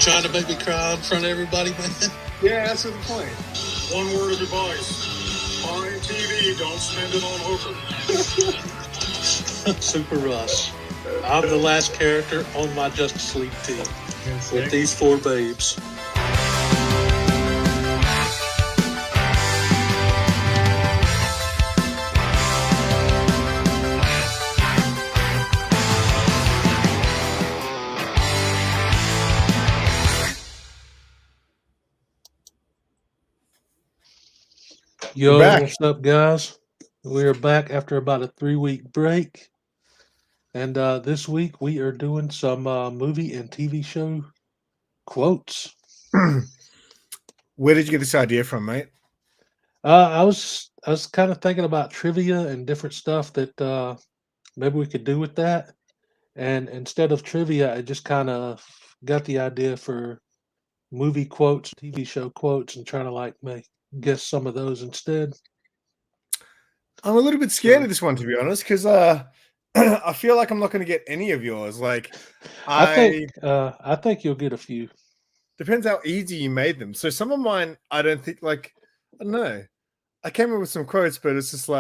trying to make me cry in front of everybody, man? Yeah, that's the point. One word of advice. Buy TV, don't spend it on hooker. Super Russ. I'm the last character on my Justice League team with these 4 babes. Yo, what's up, guys? We are back after about a 3-week break. And this week we are doing some movie and TV show quotes. Where did you get this idea from, mate? I was kind of thinking about trivia and different stuff that maybe we could do with that. And instead of trivia, I just kind of got the idea for movie quotes, TV show quotes, and trying to guess some of those instead. I'm a little bit scared of this one, to be honest, because I feel like I'm not going to get any of yours. I think you'll get a few. Depends how easy you made them. So some of mine, I don't think, I don't know. I came up with some quotes, but it's just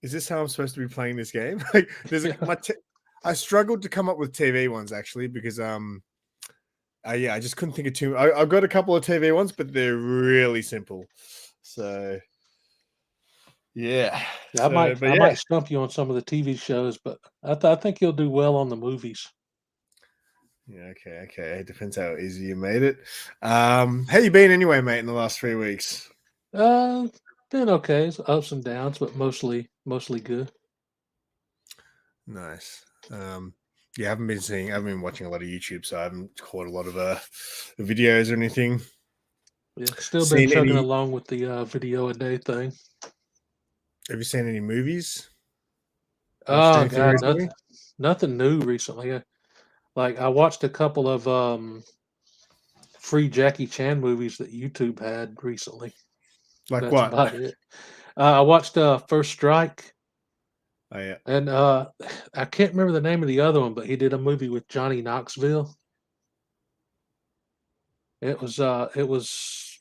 is this how I'm supposed to be playing this game? I struggled to come up with TV ones, actually, because I just couldn't think of too. I've got a couple of TV ones, but they're really simple. So yeah, I might stump you on some of the TV shows, but I think you'll do well on the movies. Yeah, okay. It depends how easy you made it. How you been anyway, mate, in the last 3 weeks? Been okay. It's ups and downs, but mostly good. Nice. Yeah, I haven't been watching a lot of YouTube, so I haven't caught a lot of videos or anything. Yeah, still been chugging along with the video a day thing. Have you seen any movies? Oh God, nothing new recently. I watched a couple of free Jackie Chan movies that YouTube had recently. That's what? About it. I watched First Strike. Oh yeah. And I can't remember the name of the other one, but he did a movie with Johnny Knoxville. It was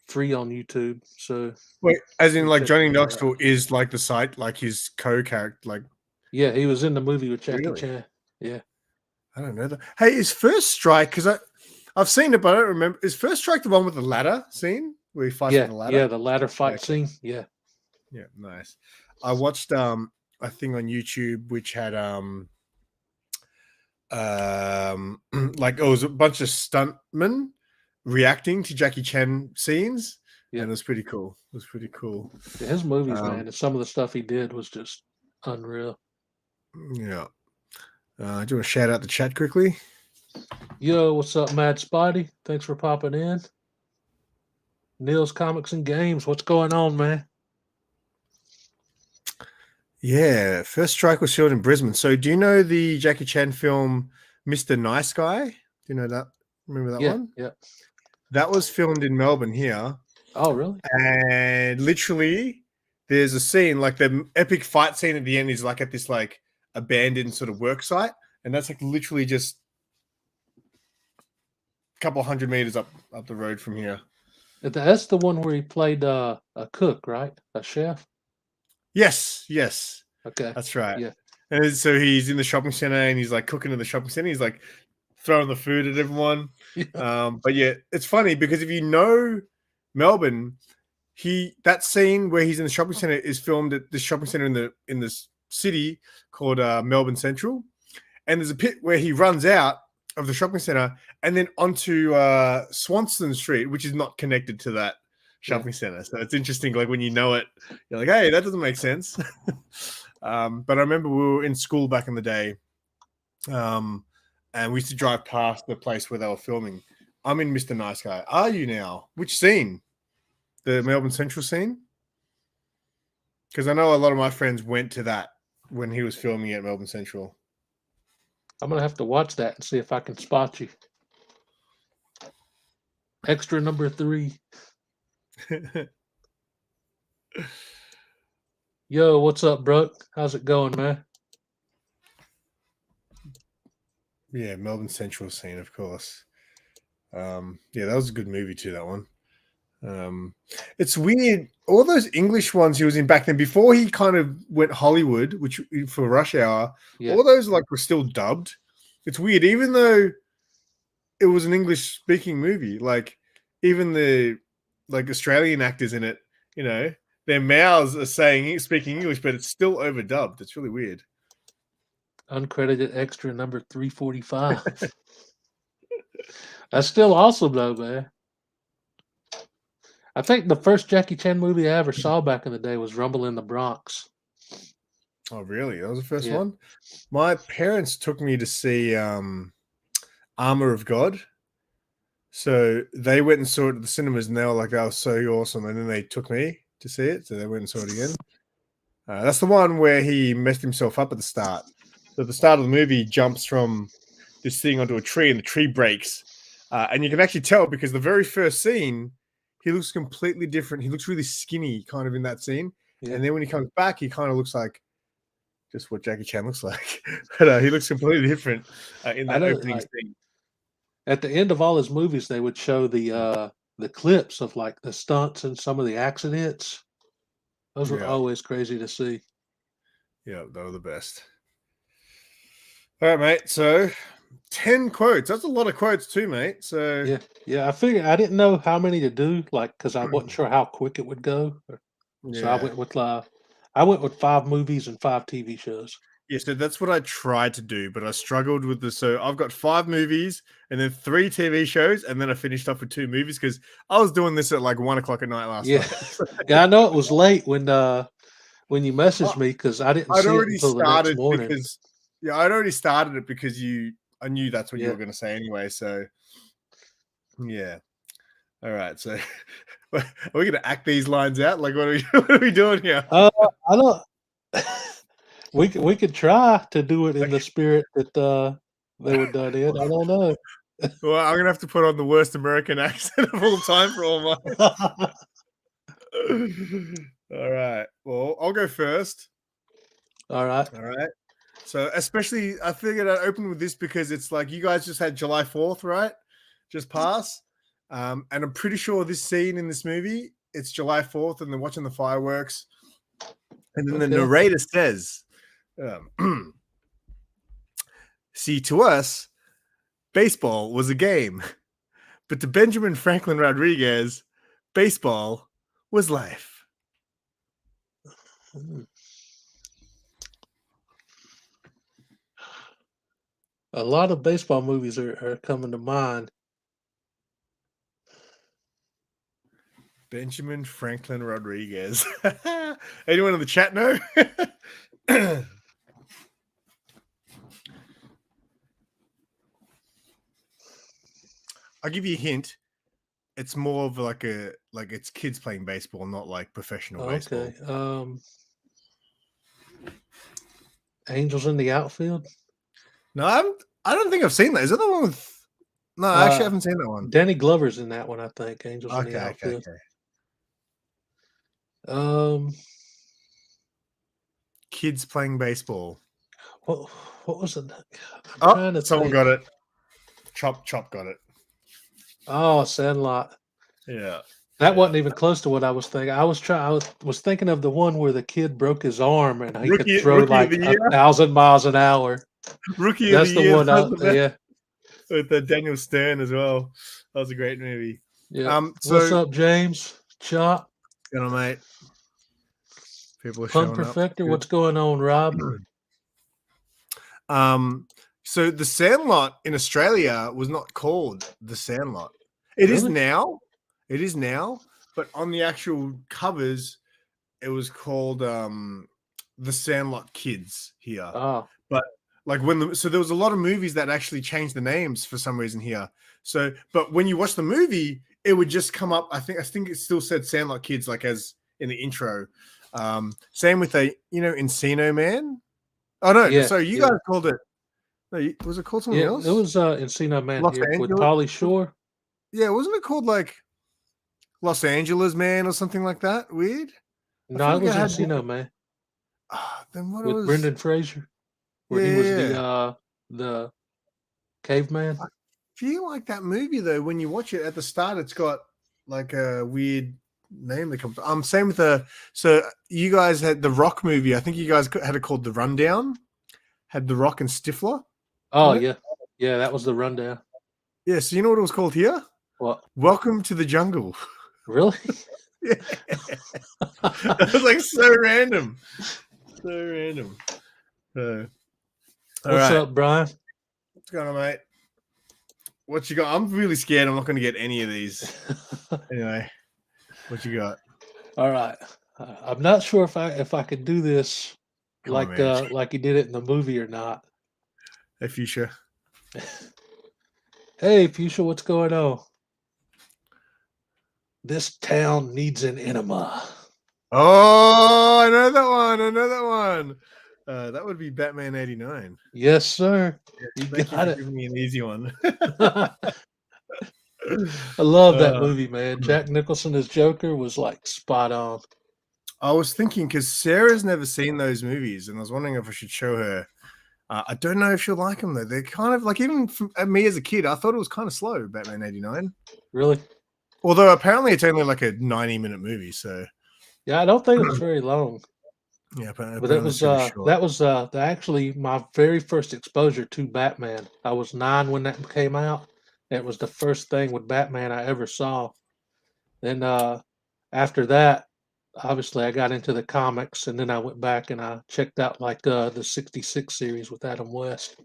free on YouTube. So wait, as in Johnny Knoxville is the site, his co-character, yeah, he was in the movie with Jackie Chan. Yeah. I don't know that. Hey, is First Strike, because I've seen it, but I don't remember. Is First Strike the one with the ladder scene where he fights with the ladder? Yeah, the ladder fight scene. Yeah. Yeah, nice. I watched a thing on YouTube which had it was a bunch of stuntmen reacting to Jackie Chan scenes. Yeah, and it was pretty cool. Yeah, his movies, man, and some of the stuff he did was just unreal. Yeah. Do you want to shout out the chat quickly? Yo, what's up, Mad Spidey? Thanks for popping in. Neil's Comics and Games, what's going on, man? Yeah, First Strike was filmed in Brisbane. So do you know the Jackie Chan film Mr. Nice Guy? Do you know that? Remember that one? Yeah. That was filmed in Melbourne here. Oh, really? And literally there's a scene, the epic fight scene at the end is at this abandoned sort of work site. And that's literally just a couple 100 meters up the road from here. That's the one where he played a cook, right? A chef? Yes. Okay. That's right. Yeah. And so he's in the shopping center and he's cooking in the shopping center. He's throwing the food at everyone. Yeah. But yeah, it's funny because if you know Melbourne, that scene where he's in the shopping center is filmed at the shopping center in the city called Melbourne Central. And there's a pit where he runs out of the shopping center and then onto Swanston Street, which is not connected to that shopping center. So it's interesting, when you know it, you're like, hey, that doesn't make sense. But I remember we were in school back in the day, and we used to drive past the place where they were filming. I'm in Mr. Nice Guy. Are you now? Which scene? The Melbourne Central scene? Because I know a lot of my friends went to that when he was filming at Melbourne Central. I'm going to have to watch that and see if I can spot you. Extra number 3. Yo, what's up, Brooke? How's it going, man? Yeah, Melbourne Central scene, of course. Yeah, that was a good movie too. That one. It's weird. All those English ones he was in back then, before he kind of went Hollywood, which for Rush Hour, Yeah. all those like were still dubbed. It's weird, even though it was an English speaking movie. Like even the like Australian actors in it, their mouths are speaking English, but it's still overdubbed. It's really weird. Uncredited extra number 345. That's still awesome though, man. I think the first Jackie Chan movie I ever saw back in the day was Rumble in the Bronx. Oh, really? That was the first Yeah. one? My parents took me to see Armor of God. So they went and saw it at the cinemas, and they were like, that was so awesome. And then they took me to see it. So they went and saw it again. That's the one where he messed himself up at the start. So at the start of the movie, he jumps from this thing onto a tree, and the tree breaks. And you can actually tell because the very first scene, he looks completely different. He looks really skinny kind of in that scene. Yeah. And then when he comes back, he kind of looks like just what Jackie Chan looks like. But he looks completely different in that opening scene. At the end of all his movies, they would show the clips of like the stunts and some of the accidents. Those were always crazy to see. Yeah, they were the best. All right, mate. So 10 quotes. That's a lot of quotes too, mate. So yeah. I figured I didn't know how many to do, like because I wasn't sure how quick it would go. So I went with 5 movies and 5 TV shows. Yeah, so that's what I tried to do, but I struggled with so I've got 5 movies and then 3 TV shows, and then I finished off with 2 movies because I was doing this at like 1:00 at night last night. Yeah, I know it was late when you messaged me because I didn't see it until the next morning. I'd already started it because I knew that's what you were going to say anyway. So yeah. All right. So are we going to act these lines out? Like what are we doing here? I don't. We could try to do it in the spirit that they were done in. I don't know. Well, I'm gonna have to put on the worst American accent of all time for all mine. All right. Well, I'll go first. All right. So, especially, I figured I'd open with this because it's like you guys just had July 4th, right? Just pass. And I'm pretty sure this scene in this movie, it's July 4th, and they're watching the fireworks. And then the narrator says, see, to us, baseball was a game, but to Benjamin Franklin Rodriguez, baseball was life. A lot of baseball movies are coming to mind. Benjamin Franklin Rodriguez. Anyone in the chat know? I'll give you a hint. It's more of like it's kids playing baseball, not like professional baseball. Okay. Angels in the Outfield. No, I don't think I've seen that. Is that the one with? No, I actually haven't seen that one. Danny Glover's in that one, I think. Angels in the Outfield. Okay. Kids playing baseball. What was it? Someone got it. Chop got it. Oh, Sandlot. Yeah. That wasn't even close to what I was thinking. I was thinking of the one where the kid broke his arm and he could throw like 1,000 miles an hour. Rookie That's of the the year. one out there. With Daniel Stern as well. That was a great movie. Yeah. What's up, James? Chop. Mate. People are Pun showing Perfector. up. What's going on, Rob? So the Sandlot in Australia was not called the Sandlot. It is now. It is now, but on the actual covers, it was called the Sandlot Kids here. Oh. But like so there was a lot of movies that actually changed the names for some reason here. So, but when you watch the movie, it would just come up. I think it still said Sandlot Kids, like as in the intro. Same with Encino Man. Oh no, sorry, you guys called it. No, was it called something else? It was Encino Man Los here with Angeles? Pauly Shore. Yeah, wasn't it called like Los Angeles Man or something like that? Weird. No, it was Encino Man. Then what with was Brendan Fraser, where he was the caveman. feel like that movie though. When you watch it at the start, it's got like a weird name that comes. Same with the. So you guys had the Rock movie. I think you guys had it called The Rundown. Had The Rock and Stifler. Oh in it. yeah, yeah, that was the rundown. Yeah. So you know what it was called here? What? Welcome to the Jungle. Really? Yeah. It was like so random. So random. All What's right. up, Brian? What's going on, mate? What you got? I'm really scared I'm not going to get any of these. Anyway, what you got? All right. I'm not sure if I could do this Come on, man. like he did it in the movie or not. Hey, Fuchsia. Hey, Fuchsia, what's going on? This town needs an enema. Oh, I know that one. I know that one. That would be Batman 89. Yes, sir. You Thank you got for it. giving me an easy one. I love that movie, man. Jack Nicholson as Joker was like spot on. I was thinking because Sarah's never seen those movies, and I was wondering if I should show her. I don't know if she'll like them though. They're kind of like even for me as a kid, I thought it was kind of slow. Batman 89. Really? Although apparently it's only like a 90-minute movie, so Yeah, I don't think it was very long. yeah. But it was that was actually my very first exposure to Batman. I was 9 when that came out. It was the first thing with Batman I ever saw. Then after that, obviously I got into the comics, and then I went back and I checked out like the 66 series with Adam West.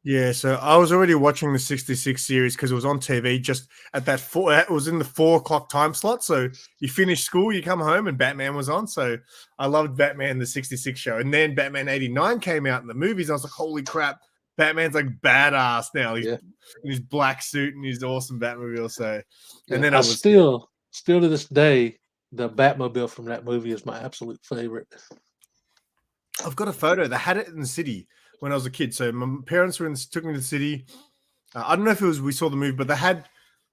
Yeah, so I was already watching the 66 series because it was on TV just at that it was in the 4 o'clock time slot. So you finish school, you come home, and Batman was on. So I loved Batman, the 66 show. And then Batman 89 came out in the movies. I was like, holy crap, Batman's like badass now. He's in his black suit and his awesome Batmobile. So, and then I was still to this day, the Batmobile from that movie is my absolute favorite. I've got a photo. They had it in the city when I was a kid. So my parents took me to the city. I don't know if it was we saw the movie, but they had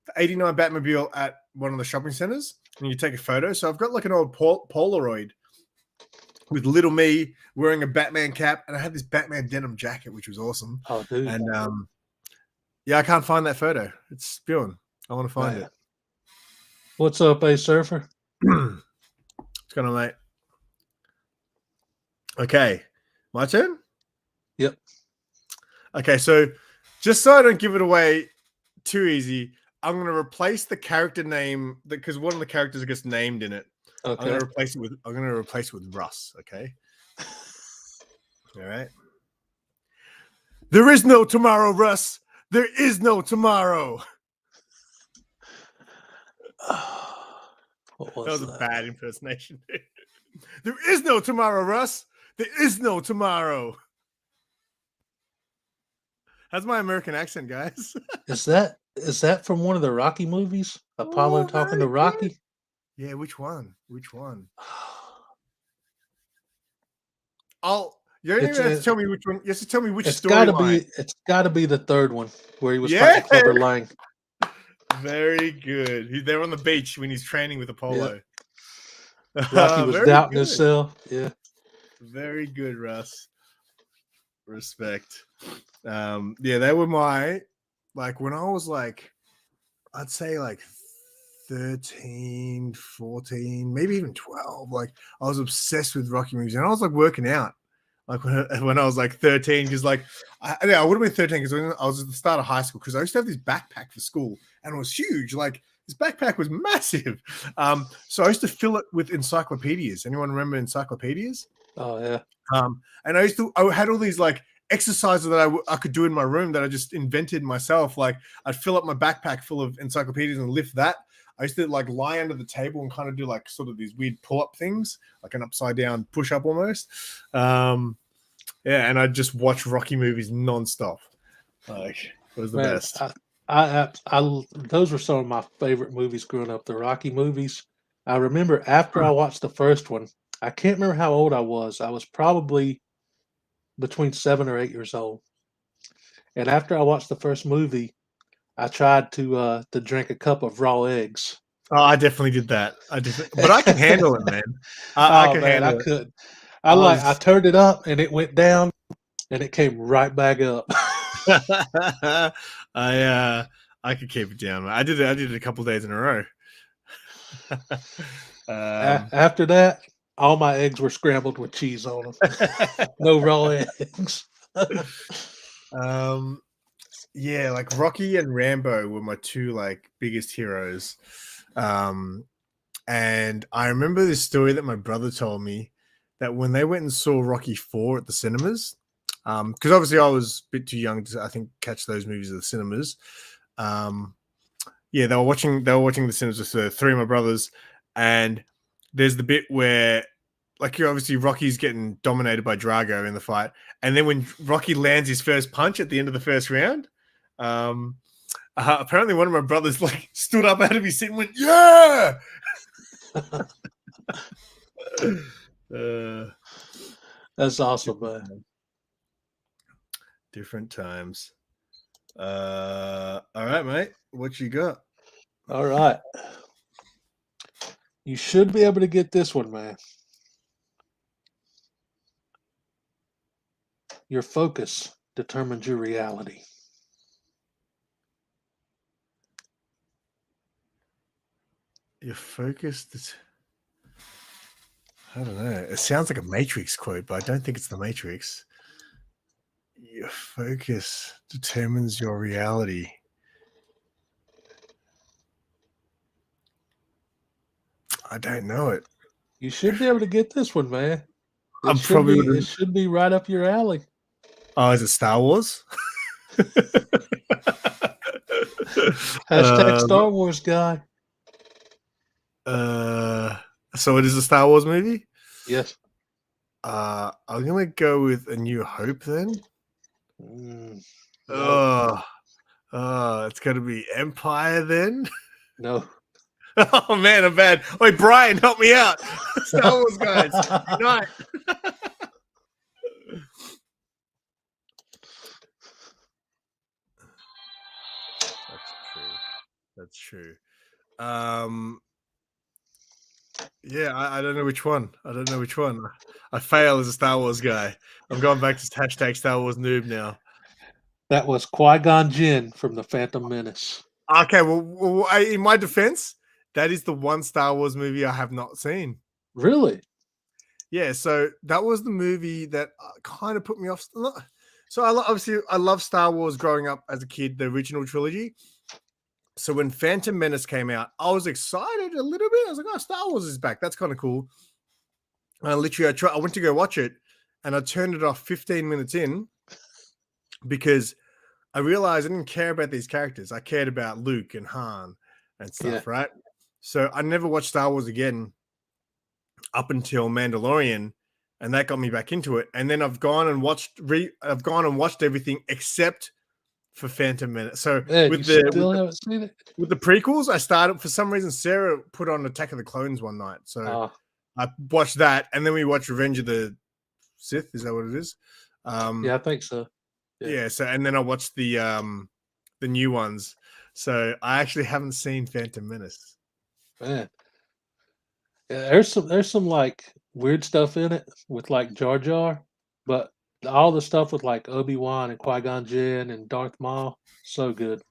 the 89 Batmobile at one of the shopping centers, and you take a photo. So I've got like an old Polaroid with little me wearing a Batman cap, and I had this Batman denim jacket, which was awesome. Oh, dude. And yeah, I can't find that photo. It's spewing. I want to find it. What's up, Surfer? What's going on, mate? Okay, my turn? Yep. Okay, so just so I don't give it away too easy, I'm going to replace the character name because one of the characters gets named in it. Okay. I'm going to replace it with Russ, okay? All right. There is no tomorrow, Russ. There is no tomorrow. What was that was a bad impersonation. There is no tomorrow, Russ. There is no tomorrow. That's my American accent, guys. Is that from one of the Rocky movies? Apollo talking to Rocky? Good. Yeah, which one? Which one? You don't even have to tell me which one. You have to tell me which storyline. It's gotta be the third one where he was fighting Clubber Lang. Very good. They're on the beach when he's training with Apollo. Yep. Rocky was doubting himself. Yeah. Very good, Russ. Respect. Yeah, they were my when I was I'd say 13, 14, maybe even 12. I was obsessed with Rocky movies, and I was working out when I was 13, because I would have been 13 because I was at the start of high school, because I used to have this backpack for school, and it was huge. This backpack was massive. So I used to fill it with encyclopedias. Anyone remember encyclopedias? Oh yeah. And I had all these exercises that I could do in my room that I just invented myself. I'd fill up my backpack full of encyclopedias and lift that. I used to lie under the table and kind of do sort of these weird pull-up things, like an upside down push-up almost. Yeah, and I'd just watch Rocky movies nonstop. It was the best. Those were some of my favorite movies growing up, the Rocky movies. I remember after I watched the first one, I can't remember how old I was. I was probably between 7 or 8 years old. And after I watched the first movie, I tried to drink a cup of raw eggs. Oh, I definitely did that. But I can handle it, man. I couldn't. I turned it up and it went down, and it came right back up. I could keep it down. I did it a couple days in a row. After that, all my eggs were scrambled with cheese on them. No raw eggs. Yeah, like Rocky and Rambo were my two like biggest heroes. And I remember this story that my brother told me that when they went and saw Rocky 4 at the cinemas, because obviously I was a bit too young to, I think, catch those movies at the cinemas. Yeah, they were watching the cinemas with the three of my brothers, and there's the bit where, like, you're obviously Rocky's getting dominated by Drago in the fight, and then when Rocky lands his first punch at the end of the first round, apparently one of my brothers like stood up out of his seat and went, "Yeah!" That's awesome, man. Different times. All right, mate. What you got? All right. You should be able to get this one, man. Your focus determines your reality. Your focus. I don't know. It sounds like a Matrix quote, but I don't think it's the Matrix. Your focus determines your reality. I don't know it. You should be able to get this one, man. I'm It probably should be right up your alley. Oh, is it Star Wars? Hashtag Star Wars guy. So it is a Star Wars movie? Yes. I'm gonna go with A New Hope then. No. It's gonna be Empire then. No. Oh man, I'm bad. Wait, Brian, help me out. Star Wars guys, unite. That's true. Yeah, I don't know which one. I fail as a Star Wars guy. I'm going back to hashtag Star Wars noob now. That was Qui-Gon Jinn from The Phantom Menace. Okay, well, in my defense, that is the one Star Wars movie I have not seen. Really? Yeah, so that was the movie that kind of put me off. So I love Star Wars growing up as a kid, the original trilogy. So when Phantom Menace came out, I was excited a little bit. I was like, "Oh, Star Wars is back. That's kind of cool." And I went to go watch it, and I turned it off 15 minutes in because I realized I didn't care about these characters. I cared about Luke and Han and stuff, right? So I never watched Star Wars again up until Mandalorian, and that got me back into it. And then I've gone and watched everything except for Phantom Menace. So haven't seen it? With the prequels, I started, for some reason, Sarah put on Attack of the Clones one night. So I watched that, and then we watched Revenge of the Sith. Is that what it is? Yeah, I think so. Yeah. So, and then I watched the new ones. So I actually haven't seen Phantom Menace. Man, yeah, there's some like weird stuff in it with like Jar Jar, but all the stuff with like Obi-Wan and Qui-Gon Jinn and Darth Maul, so good.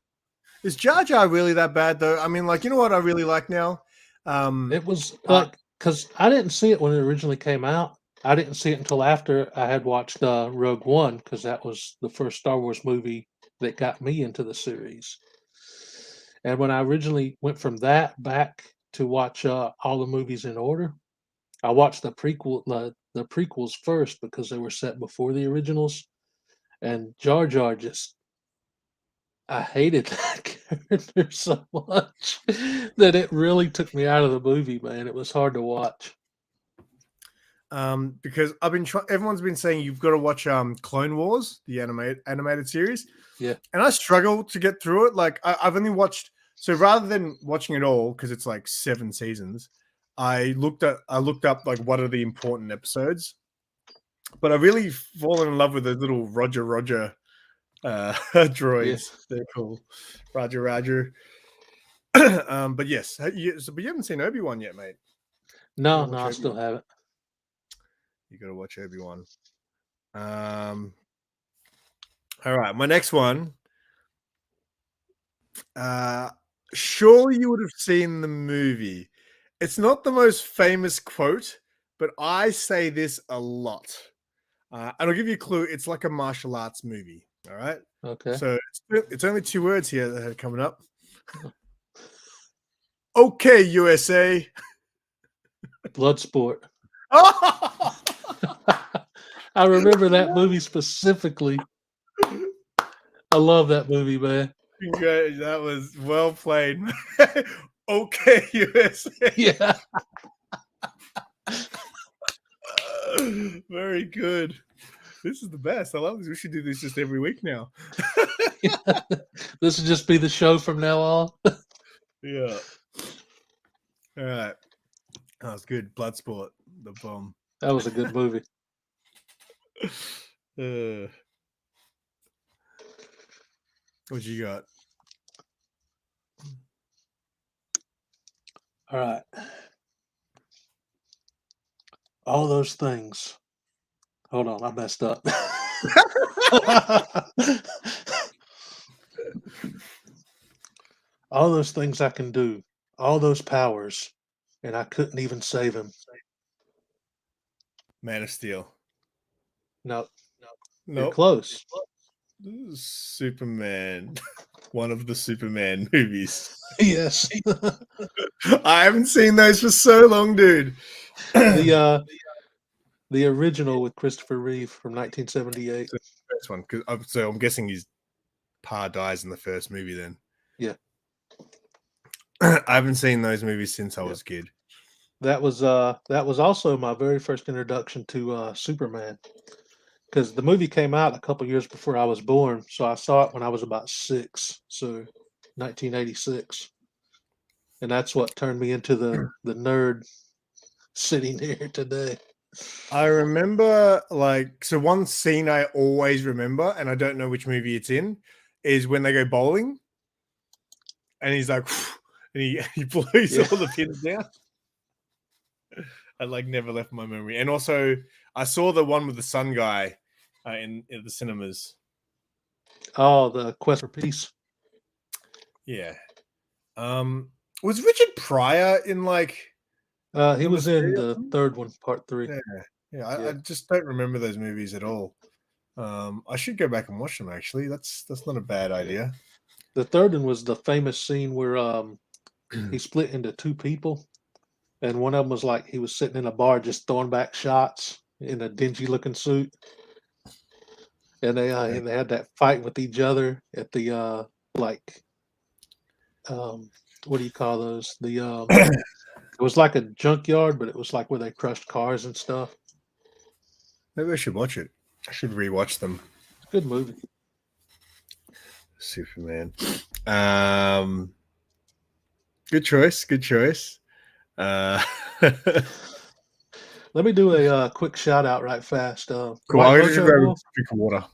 Is Jar Jar really that bad though? I mean, like, you know what I really like now? It was like, because I didn't see it when it originally came out. I didn't see it until after I had watched Rogue One, because that was the first Star Wars movie that got me into the series. And when I originally went from that back to watch all the movies in order, I watched the prequels first because they were set before the originals. And Jar Jar I hated that character so much that it really took me out of the movie, man. It was hard to watch. Because everyone's been saying you've got to watch Clone Wars, the animated series. Yeah. And I struggle to get through it. Like I've only watched, so rather than watching it all, because it's like 7 seasons, I looked up like what are the important episodes. But I really fallen in love with the little Roger droids. Yes. They're cool. Roger. But yes, but you haven't seen Obi-Wan yet, mate. No, I still haven't. You got to watch Obi-Wan. All right, my next one Surely you would have seen the movie. It's not the most famous quote, but I say this a lot. And I'll give you a clue. It's like a martial arts movie. All right. Okay. So it's only 2 words here that are coming up. Okay, USA. Bloodsport. Oh! I remember that movie specifically. I love that movie, man. That was well played. Okay, USA. Yeah. Very good. This is the best. I love this. We should do this just every week now. This will just be the show from now on. Yeah. All right. That was good. Bloodsport. The bomb. That was a good movie. What you got? All right. All those things. Hold on, I messed up. All those things I can do, all those powers, and I couldn't even save him. Man of Steel. No, you're Nope. close. Superman. One of the Superman movies. Yes. I haven't seen those for so long, dude. The original with Christopher Reeve from 1978. First one, so I'm guessing his pa dies in the first movie. Then, Yeah. I haven't seen those movies since I was a kid. That was also my very first introduction to Superman, because the movie came out a couple years before I was born, so I saw it when I was about 6, so 1986, and that's what turned me into the nerd sitting here today. I remember, so one scene I always remember, and I don't know which movie it's in, is when they go bowling, and he's like, and he blows all the pins down. I never left my memory. And also, I saw the one with the sun guy in the cinemas. Oh, the Quest for Peace. Yeah. Was Richard Pryor in he was in the third one, part 3. Yeah. I just don't remember those movies at all. I should go back and watch them. Actually, that's not a bad idea. The third one was the famous scene where he split into 2 people, and one of them was he was sitting in a bar just throwing back shots in a dingy looking suit, and they had that fight with each other at the what do you call those? It was like a junkyard, but it was where they crushed cars and stuff. Maybe I should watch it. I should rewatch them. It's a good movie. Superman. Good choice. Good choice. Let me do a quick shout out right fast. Cool. I'll just grab a drink of water.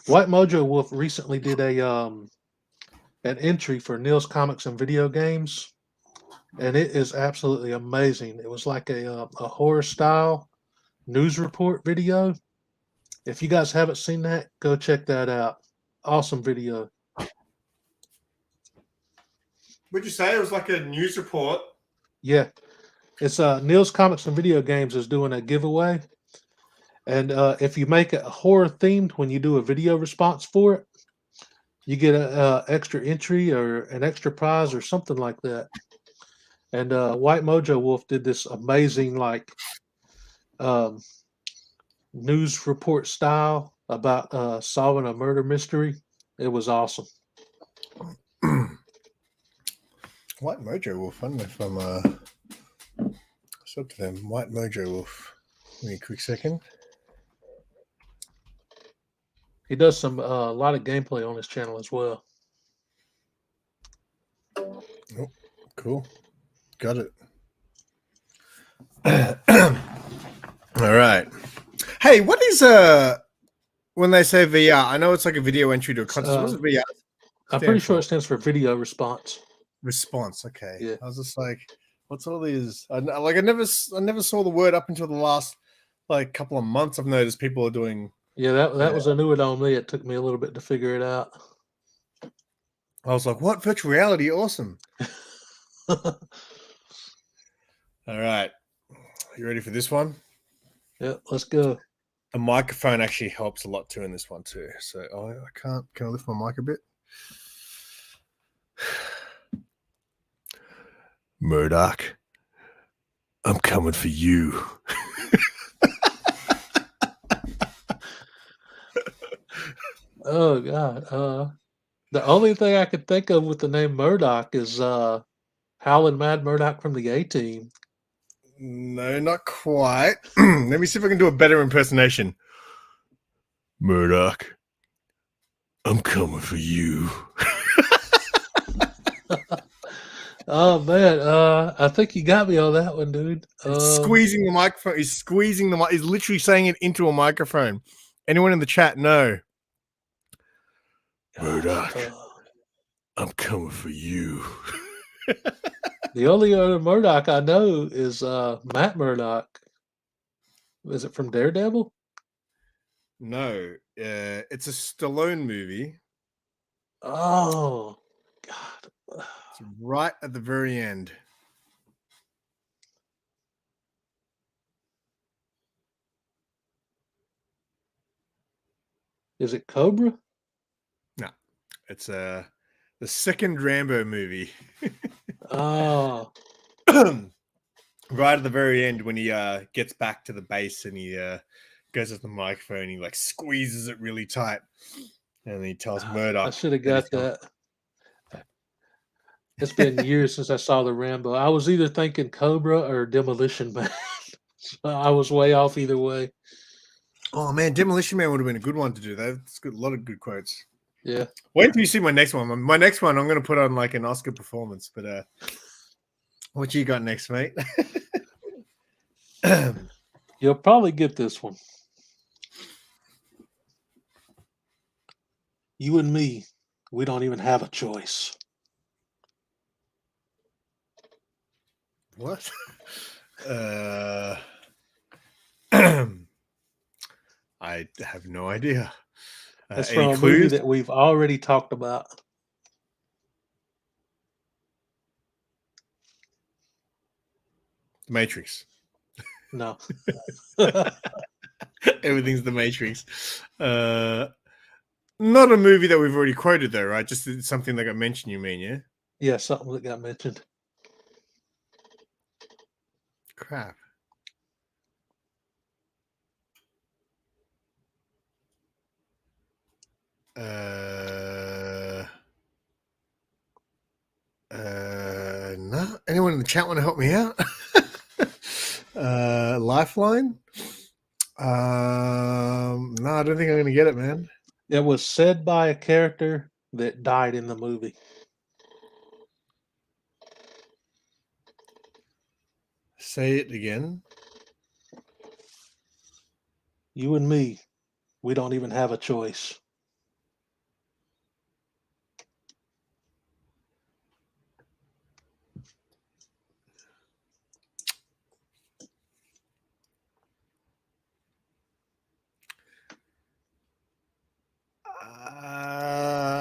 White Mojo Wolf recently did an entry for Neil's Comics and Video Games, and it is absolutely amazing. It was like a horror style news report video. If you guys haven't seen that, go check that out. Awesome video. Would you say it was like a news report? Yeah, it's Neil's Comics and Video Games is doing a giveaway, and if you make it horror themed when you do a video response for it, you get a extra entry or an extra prize or something like that. And White Mojo Wolf did this amazing news report style about solving a murder mystery. It was awesome. White Mojo Wolf. I don't know if I'm what's up to them. White Mojo Wolf. Give me a quick second. He does a lot of gameplay on his channel as well. Oh, cool. Got it. All right. Hey, what is when they say VR? I know it's like a video entry to a contest. What's VR? I'm pretty sure it stands for video response. Response. Okay. Yeah. I was just like, what's all these? I never saw the word up until the last couple of months. I've noticed people are doing. Yeah, that was a new one on me. It took me a little bit to figure it out. I was like, what? Virtual reality? Awesome. All right. You ready for this one? Yeah, let's go. A microphone actually helps a lot too in this one too. So can I lift my mic a bit? Murdoch, I'm coming for you. Oh God. The only thing I could think of with the name Murdoch is Howlin' Mad Murdoch from the A-Team. No, not quite. Let me see if I can do a better impersonation. Murdoch, I'm coming for you. Oh man, I think you got me on that one, dude. Squeezing the microphone. He's squeezing the mic. He's literally saying it into a microphone. Anyone in the chat? No. Murdoch, I'm coming for you. The only other Murdoch I know is Matt Murdock. Is it from Daredevil? No, it's a Stallone movie. Oh God. It's right at the very end. Is it Cobra? No, it's the second Rambo movie. Oh. Right at the very end when he gets back to the base and he goes with the microphone, he like squeezes it really tight, and he tells Murdoch. I should have got that. It's been years since I saw the Rambo. I was either thinking Cobra or Demolition Man. So I was way off either way. Oh man, Demolition Man would have been a good one to do. That's good. A lot of good quotes. Yeah. Wait till you see my next one. My next one, I'm going to put on like an Oscar performance. But what you got next, mate? You'll probably get this one. You and me, we don't even have a choice. What? I have no idea. That's Any from a clues? movie that we've already talked about. The Matrix. No. Everything's The Matrix. Not a movie that we've already quoted though, right? Just something that got mentioned, you mean, yeah? Yeah, something that got mentioned. Crap. No. Anyone in the chat want to help me out? Lifeline? No, I don't think I'm gonna get it, man. It was said by a character that died in the movie. Say it again. You and me, we don't even have a choice.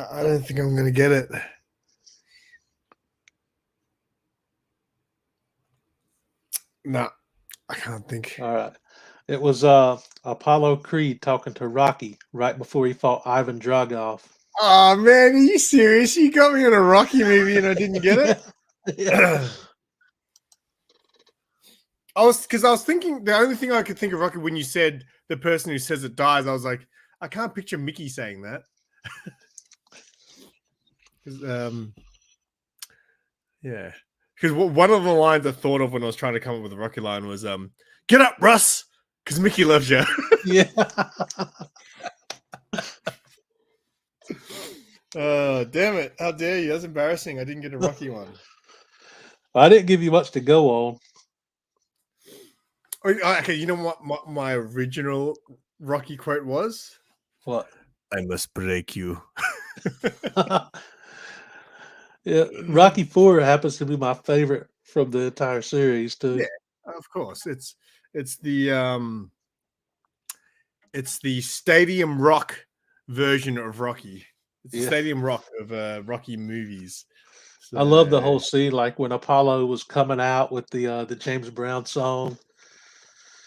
I don't think I'm gonna get it. No, I can't think. All right. It was Apollo Creed talking to Rocky right before he fought Ivan Drago. Oh man, are you serious? You got me in a Rocky movie and I didn't get it. Yeah. I was thinking the only thing I could think of Rocky when you said the person who says it dies, I was like, I can't picture Mickey saying that. Yeah, because one of the lines I thought of when I was trying to come up with a Rocky line was, "Get up, Russ, because Mickey loves you." Yeah. Damn it! How dare you? That's embarrassing. I didn't get a Rocky one. I didn't give you much to go on. Okay, you know what my original Rocky quote was? What? I must break you. Yeah, Rocky 4 happens to be my favorite from the entire series too. Yeah, of course. It's the Stadium Rock version of Rocky. It's the Yeah. Stadium Rock of Rocky movies. I love the So, whole scene, like when Apollo was coming out with the James Brown song,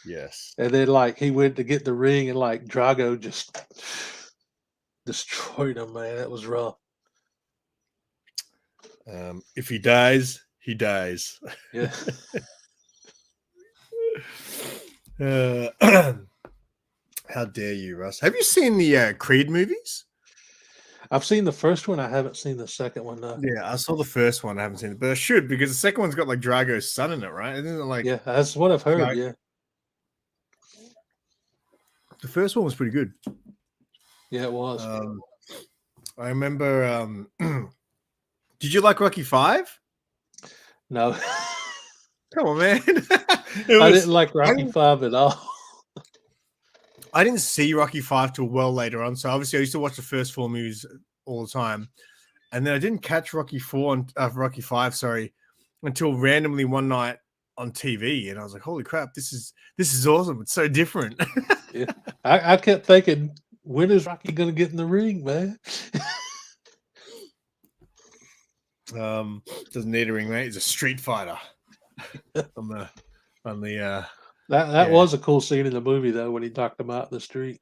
yes. and then like he went to get the ring, and like Drago just destroyed him. Man, that was rough. If he dies, he dies. Yeah, How dare you, Russ? Have you seen the Creed movies? I've seen the first one. I haven't seen the second one though. Yeah, I saw the first one. I haven't seen it, but I should because the second one's got like Drago's son in it, right? Isn't it like Yeah, that's what I've heard. Dra- Yeah, the first one was pretty good? yeah, it was. I remember. Did you like Rocky 5? No, Come on, man. I didn't like Rocky Five at all. I didn't see Rocky 5 till well later on. So obviously, I used to watch the first 4 movies all the time, and then I didn't catch Rocky 5, sorry, until randomly one night on TV, and I was like, "Holy crap, this is awesome! It's so different." Yeah, I kept thinking, when is Rocky gonna get in the ring, man? Doesn't need a ring, mate. He's a street fighter. on the That Yeah. was a cool scene in the movie though when he knocked him out in the street.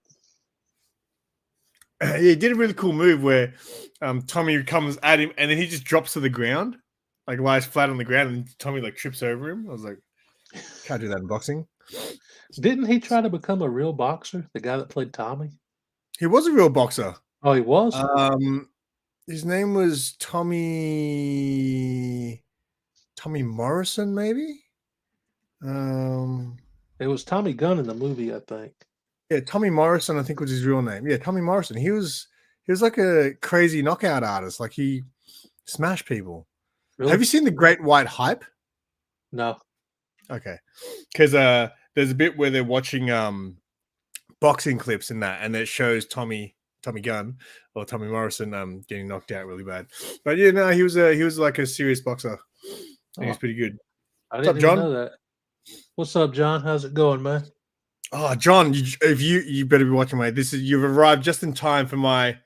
he did a really cool move where Tommy comes at him and then he just drops to the ground, like lies flat on the ground, and Tommy like trips over him. I was like, can't do that in boxing. Didn't he try to become a real boxer? The guy that played Tommy? He was a real boxer. Oh, he was. His name was Tommy Morrison, maybe. It was Tommy Gunn in the movie, I think. Yeah, Tommy Morrison, I think was his real name. Yeah, Tommy Morrison. He was like a crazy knockout artist. Like he smashed people. Really? Have you seen The Great White Hype? No. Okay, because there's a bit where they're watching boxing clips in that, and it shows Tommy Gunn or Tommy Morrison getting knocked out really bad. But yeah, no, he was like a serious boxer. And he was pretty good. I What's up, didn't even John? know that. What's up, John? How's it going, man? Oh, John, you better be watching, mate. You've arrived just in time for my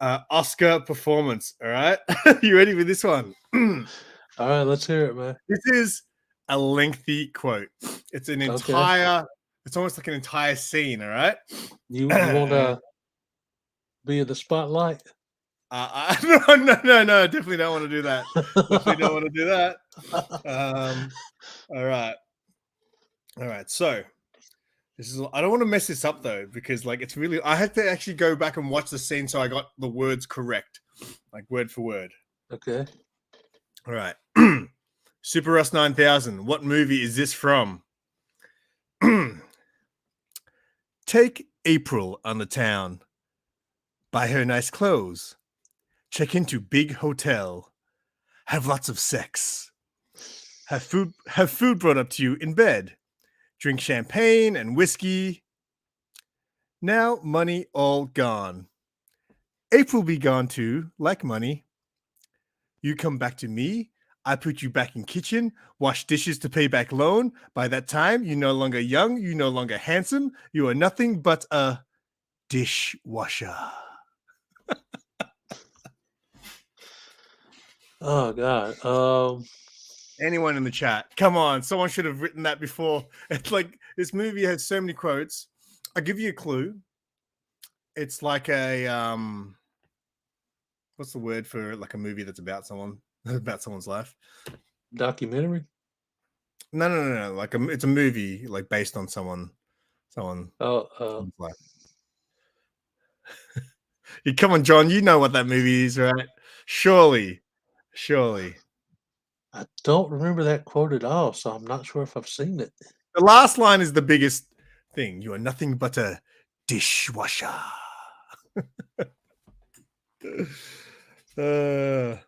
Oscar performance. All right, you ready for this one? All right, let's hear it, man. This is a lengthy quote. It's an entire. It's almost like an entire scene. All right. You want to be in the spotlight? No, definitely don't want to do that. Definitely don't want to do that. All right. So this is. I don't want to mess this up though, because like it's really. I had to actually go back and watch the scene so I got the words correct, like word for word. Okay. All right. Super Rus 9000. What movie is this from? Take April on the town. Buy her nice clothes. Check into big hotel. Have lots of sex. Have food brought up to you in bed. Drink champagne and whiskey. Now money all gone. April be gone too, like money. You come back to me. I put you back in kitchen, wash dishes to pay back loan. By that time, you're no longer young, you're no longer handsome. You are nothing but a dishwasher. Oh God. Anyone in the chat, come on, someone should have written that before. It's like this movie has so many quotes. I'll give you a clue. It's like a what's the word for like a movie that's about someone's life? Documentary? No. Like it's a movie like based on someone's life. Come on, John, you know what that movie is, right? Surely. I don't remember that quote at all, so I'm not sure if I've seen it. The last line is the biggest thing. You are nothing but a dishwasher. Come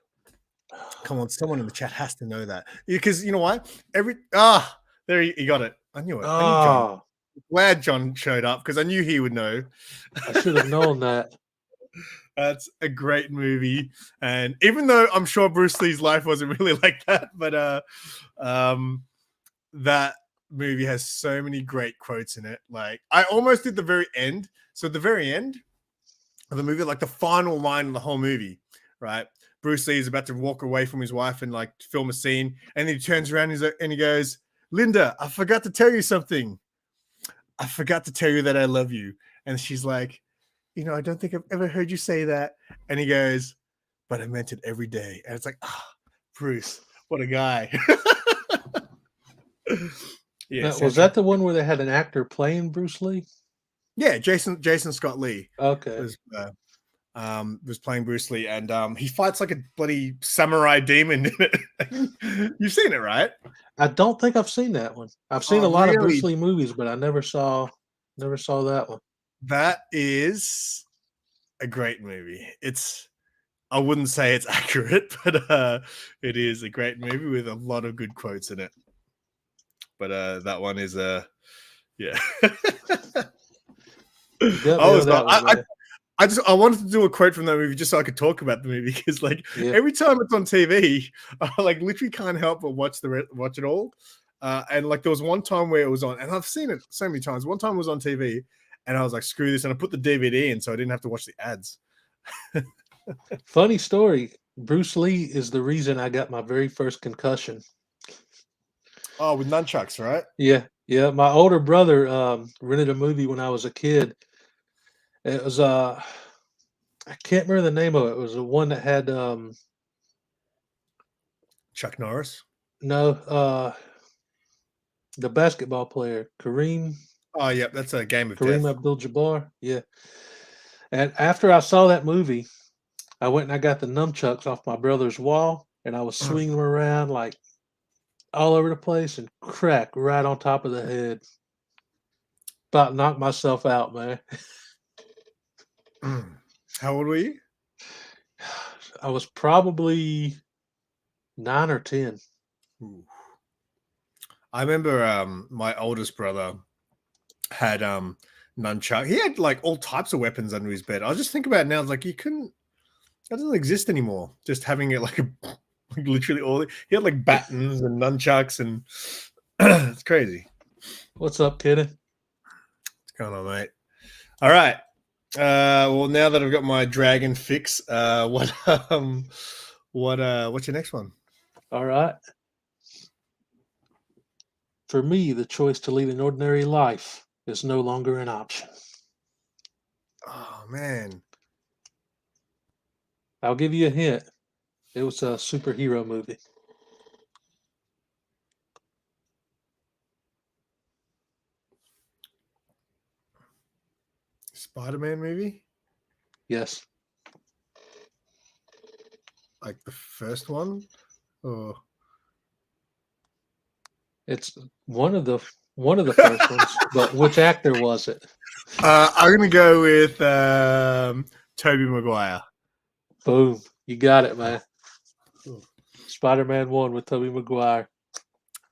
on, someone in the chat has to know that. Because you know what? There he got it. I knew it. I knew John. Glad John showed up because I knew he would know. I should have known that. That's a great movie. And even though I'm sure Bruce Lee's life wasn't really like that, but that movie has so many great quotes in it. Like I almost did the very end. So at the very end, of the movie, like the final line of the whole movie, right? Bruce Lee is about to walk away from his wife and like film a scene, and then he turns around and he goes, "Linda, I forgot to tell you something. I forgot to tell you that I love you." And she's like, I don't think I've ever heard you say that. And he goes, "But I meant it every day." And it's like, Bruce, what a guy. Yeah, was that the one where they had an actor playing Bruce Lee? Yeah, Jason Scott Lee Okay. was playing Bruce Lee, and he fights like a bloody samurai demon in it. You've seen it, right? I don't think I've seen that one. I've seen a lot of Bruce Lee movies, but I never saw that one. That is a great movie. I wouldn't say it's accurate, but it is a great movie with a lot of good quotes in it. But that one is yeah. I wanted to do a quote from that movie just so I could talk about the movie, because every time it's on TV, I literally can't help but watch it all. And like there was one time where it was on, and I've seen it so many times. One time it was on TV, and I was like, "Screw this!" and I put the DVD in so I didn't have to watch the ads. Funny story. Bruce Lee is the reason I got my very first concussion. Oh, with nunchucks, right? Yeah. My older brother rented a movie when I was a kid. It was I can't remember the name of it. It was the one that had Chuck Norris. No, the basketball player, Kareem. Oh, yeah, that's a Game of Kareem Death. Abdul-Jabbar. Yeah. And after I saw that movie, I went and I got the nunchucks off my brother's wall, and I was swinging them around like all over the place and crack right on top of the head. About knocked myself out, man. How old were you? I was probably 9 or 10. Ooh. I remember my oldest brother had nunchuck. He had like all types of weapons under his bed. I was just thinking about it now. I was like, that doesn't exist anymore. Just having it like literally all. He had like batons and nunchucks, and it's crazy. What's up, kid? What's going on, mate? All right. Well, now that I've got my dragon fix, what's your next one? All right. For me, the choice to lead an ordinary life is no longer an option. Oh, man. I'll give you a hint. It was a superhero movie. Spider-Man movie? Yes. Like the first one? Or it's one of the first ones, but which actor was it? I'm gonna go with Tobey Maguire. Boom. You got it, man. Spider-Man 1 with Tobey Maguire.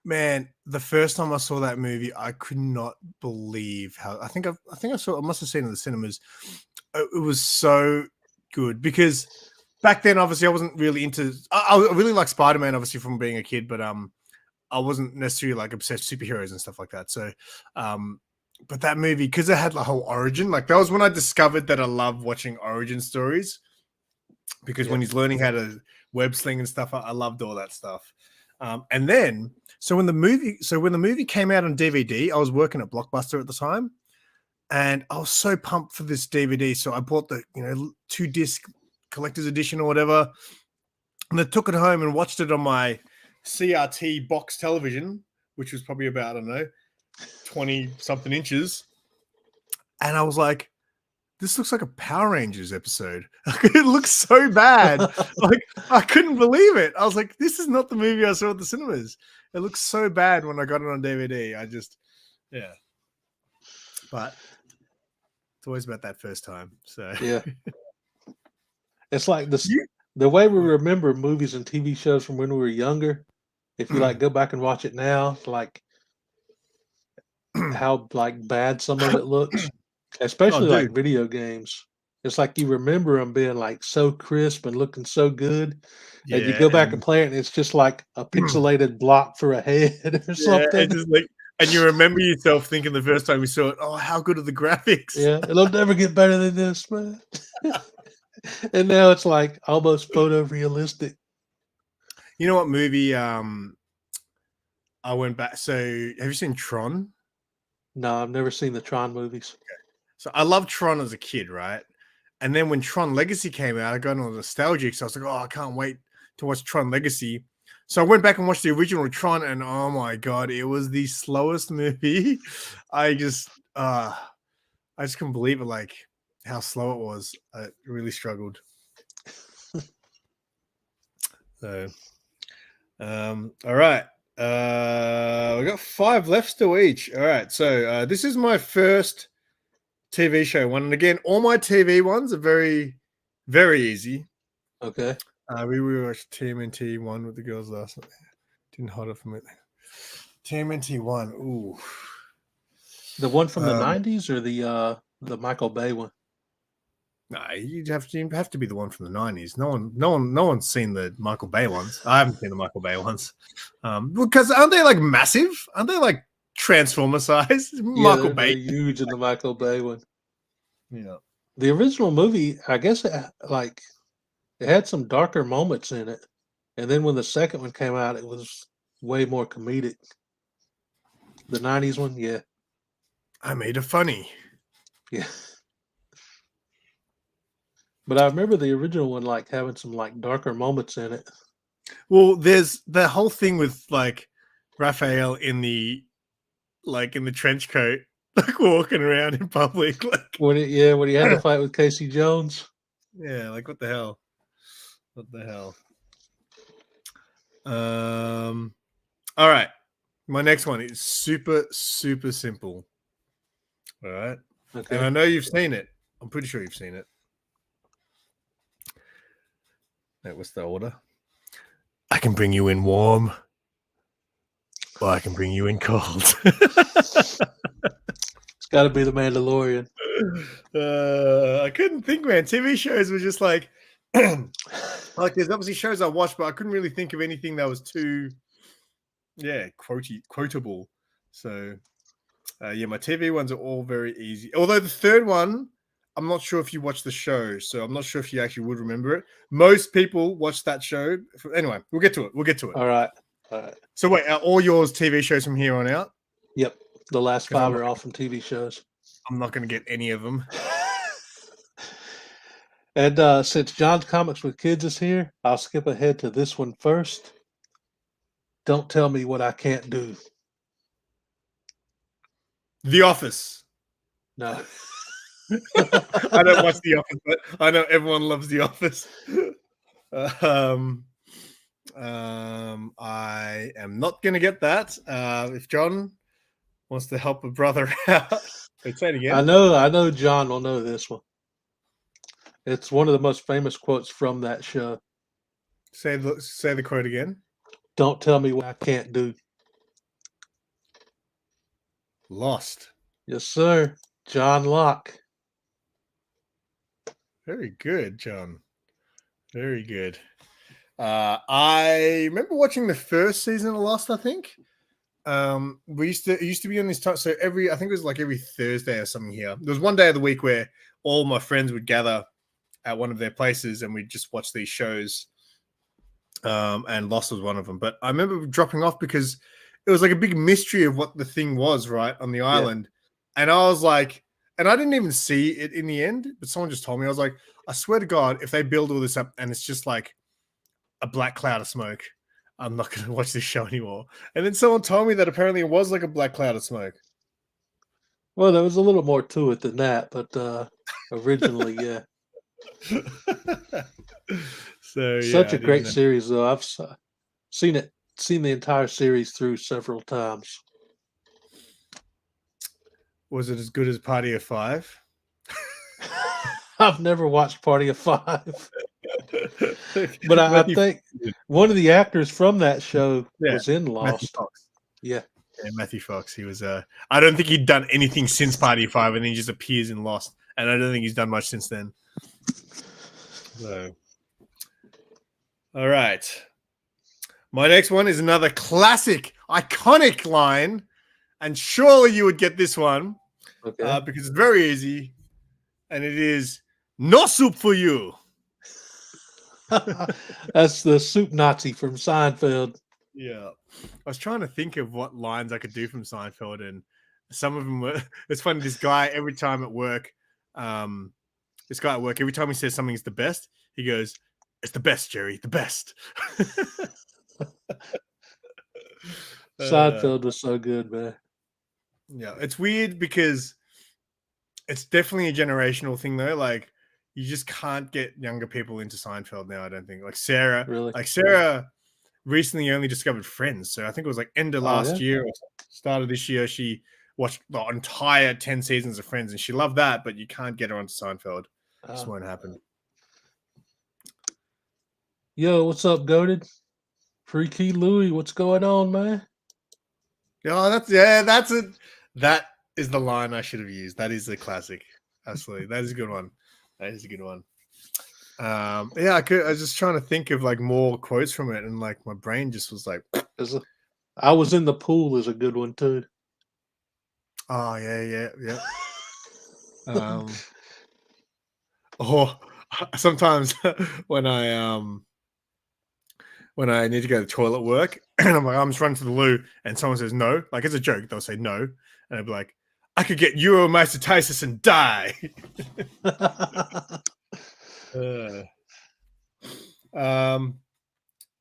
Man, the first time I saw that movie, I could not believe how I must have seen it in the cinemas. It was so good, because back then, obviously, I wasn't really into. I really like Spider-Man, obviously, from being a kid, but I wasn't necessarily like obsessed with superheroes and stuff like that. So, but that movie, because it had the whole origin, like that was when I discovered that I love watching origin stories. Because when he's learning how to web sling and stuff, I loved all that stuff. And then, when the movie came out on DVD, I was working at Blockbuster at the time, and I was so pumped for this DVD. So I bought the 2-disc collector's edition or whatever, and I took it home and watched it on my CRT box television, which was probably about 20 something inches, and I was like, this looks like a Power Rangers episode. It looks so bad. Like, I couldn't believe it. I was like, this is not the movie I saw at the cinemas. It looks so bad when I got it on DVD. Yeah. But it's always about that first time. So yeah. It's like the way we remember movies and TV shows from when we were younger. If you go back and watch it now, like how bad some of it looks. Especially video games. It's like you remember them being so crisp and looking so good. And you go back and play it, and it's just like a pixelated block for a head or something. It's just like And you remember yourself thinking the first time you saw it, oh, how good are the graphics? Yeah, it'll never get better than this, man. And now it's like almost photorealistic. You know what movie I went back? So have you seen Tron? No, I've never seen the Tron movies. So I loved Tron as a kid, right? And then when Tron Legacy came out, I got on nostalgic. So I was like, oh, I can't wait to watch Tron Legacy. So I went back and watched the original Tron, and oh my god, it was the slowest movie. I just couldn't believe it, like how slow it was. I really struggled. So, all right. We got 5 left still each. All right. So this is my first TV show one, and again, all my TV ones are very, very easy. Okay. We watched TMNT 1 with the girls last night. Didn't hold it for me. TMNT 1. Ooh. The one from the 90s or the Michael Bay one? No, you'd have to be the one from the 90s. No one's seen the Michael Bay ones. I haven't seen the Michael Bay ones. Because aren't they like massive? Aren't they like Transformer size? Yeah, Michael Bay. huge in the Michael Bay one. Yeah. The original movie, I guess, it had some darker moments in it, and then when the second one came out, it was way more comedic. The 90s one, yeah. I made it funny. Yeah. But I remember the original one like having some like darker moments in it. Well, there's the whole thing with like Raphael in the trench coat, like walking around in public, like When he had to fight with Casey Jones. yeah, like what the hell? What the hell? All right. My next one is super, super simple. All right. Okay. And I know you've seen it. I'm pretty sure you've seen it. That was the order. I can bring you in warm, or I can bring you in cold. It's got to be the Mandalorian. I couldn't think, man. TV shows were just like, like there's obviously shows I watched, but I couldn't really think of anything that was too, quotable. So, my TV ones are all very easy. Although the third one, I'm not sure if you watched the show, so I'm not sure if you actually would remember it. Most people watch that show. Anyway, we'll get to it. All right. So wait, are all yours TV shows from here on out? Yep. The last 5 are all from TV shows. I'm not going to get any of them. And since John's Comics with Kids is here, I'll skip ahead to this one first. Don't tell me what I can't do. The Office. No. I don't watch The Office, but I know everyone loves The Office. I am not going to get that. If John wants to help a brother out, say it again. I know John will know this one. It's one of the most famous quotes from that show. Say the quote again. Don't tell me what I can't do. Lost. Yes, sir. John Locke. Very good, John. Very good. I remember watching the first season of Lost, I think. It used to be on this time. So I think it was like every Thursday or something here. There was one day of the week where all my friends would gather at one of their places and we'd just watch these shows. And Lost was one of them. But I remember dropping off because it was like a big mystery of what the thing was, right, on the island. Yeah. And I was like, and I didn't even see it in the end, but someone just told me. I was like, I swear to God, if they build all this up and it's just like a black cloud of smoke, I'm not going to watch this show anymore. And then someone told me that apparently it was like a black cloud of smoke. Well, there was a little more to it than that, but originally, yeah. So Such a great series, though. I've seen the entire series through several times. Was it as good as Party of Five? I've never watched Party of Five. But I think one of the actors from that show was in Lost. Yeah, Matthew Fox. He was. I don't think he'd done anything since Party of Five, and then he just appears in Lost. And I don't think he's done much since then. So, all right. My next one is another classic, iconic line and surely you would get this one Okay. because it's very easy, and it is no soup for you. That's the soup Nazi from Seinfeld. Yeah, I was trying to think of what lines I could do from Seinfeld, and some of them were. It's funny. This guy every time at work, this guy at work, every time he says something's the best, he goes, "It's the best, Jerry, the best." Seinfeld was so good, man. Yeah, it's weird because it's definitely a generational thing, though. Like, you just can't get younger people into Seinfeld now. I don't think. Really? Like Sarah recently only discovered Friends, so I think it was like end of last year or start of this year. She watched the entire 10 seasons of Friends, and she loved that. But you can't get her onto Seinfeld. Just won't happen. Yo, what's up, Goated? Freaky Louie, what's going on, man? Oh, that's it. That is the line I should have used. That is the classic. Absolutely, that is a good one. That is a good one. Yeah, I was just trying to think of like more quotes from it, and like my brain just was like, I was in the pool is a good one too. oh yeah. Or sometimes when I need to go to the toilet work, and I'm like, I'm just running to the loo, and someone says no, like it's a joke, they'll say no, and I'd be like, I could get uromycetitis and die.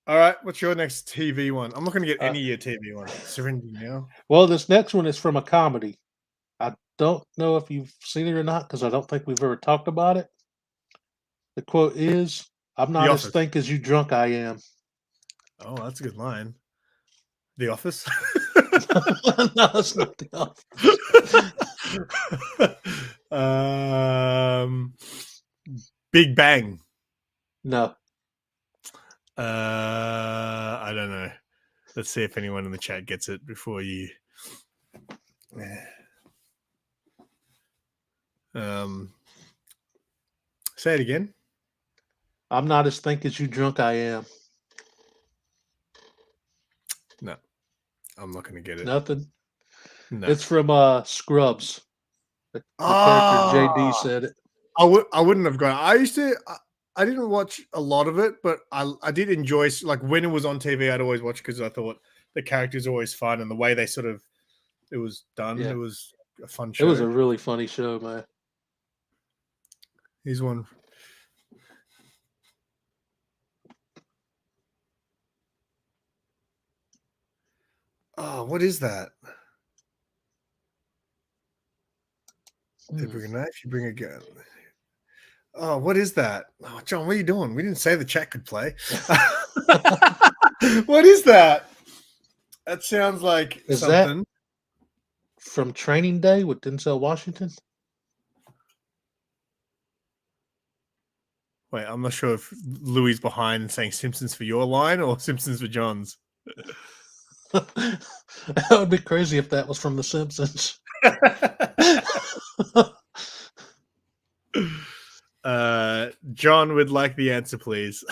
All right, what's your next TV one? I'm not going to get any of your TV one. Serenity now. Well, this next one is from a comedy. I don't know if you've seen it or not because I don't think we've ever talked about it. The quote is, "I'm not as think as you drunk I am." Oh, that's a good line. The Office? No, it's not The Office. Big Bang. No. I don't know. Let's see if anyone in the chat gets it before you. Say it again. I'm not as think as you drunk I am. No, I'm not going to get it. Nothing. No. It's from Scrubs. The character JD said it. I wouldn't have gone. I didn't watch a lot of it, but I did enjoy, like when it was on TV, I'd always watch because I thought the characters always fun and the way they it was done. Yeah. It was a fun show. It was a really funny show, man. Here's one. Oh, what is that? They bring a knife, you bring a gun. Oh, what is that? Oh, John, what are you doing? We didn't say the chat could play. What is that? That sounds like is something. That from Training Day with Denzel Washington? Wait, I'm not sure if Louis is behind and saying Simpsons for your line or Simpsons for John's. That would be crazy if that was from The Simpsons. John would like the answer, please.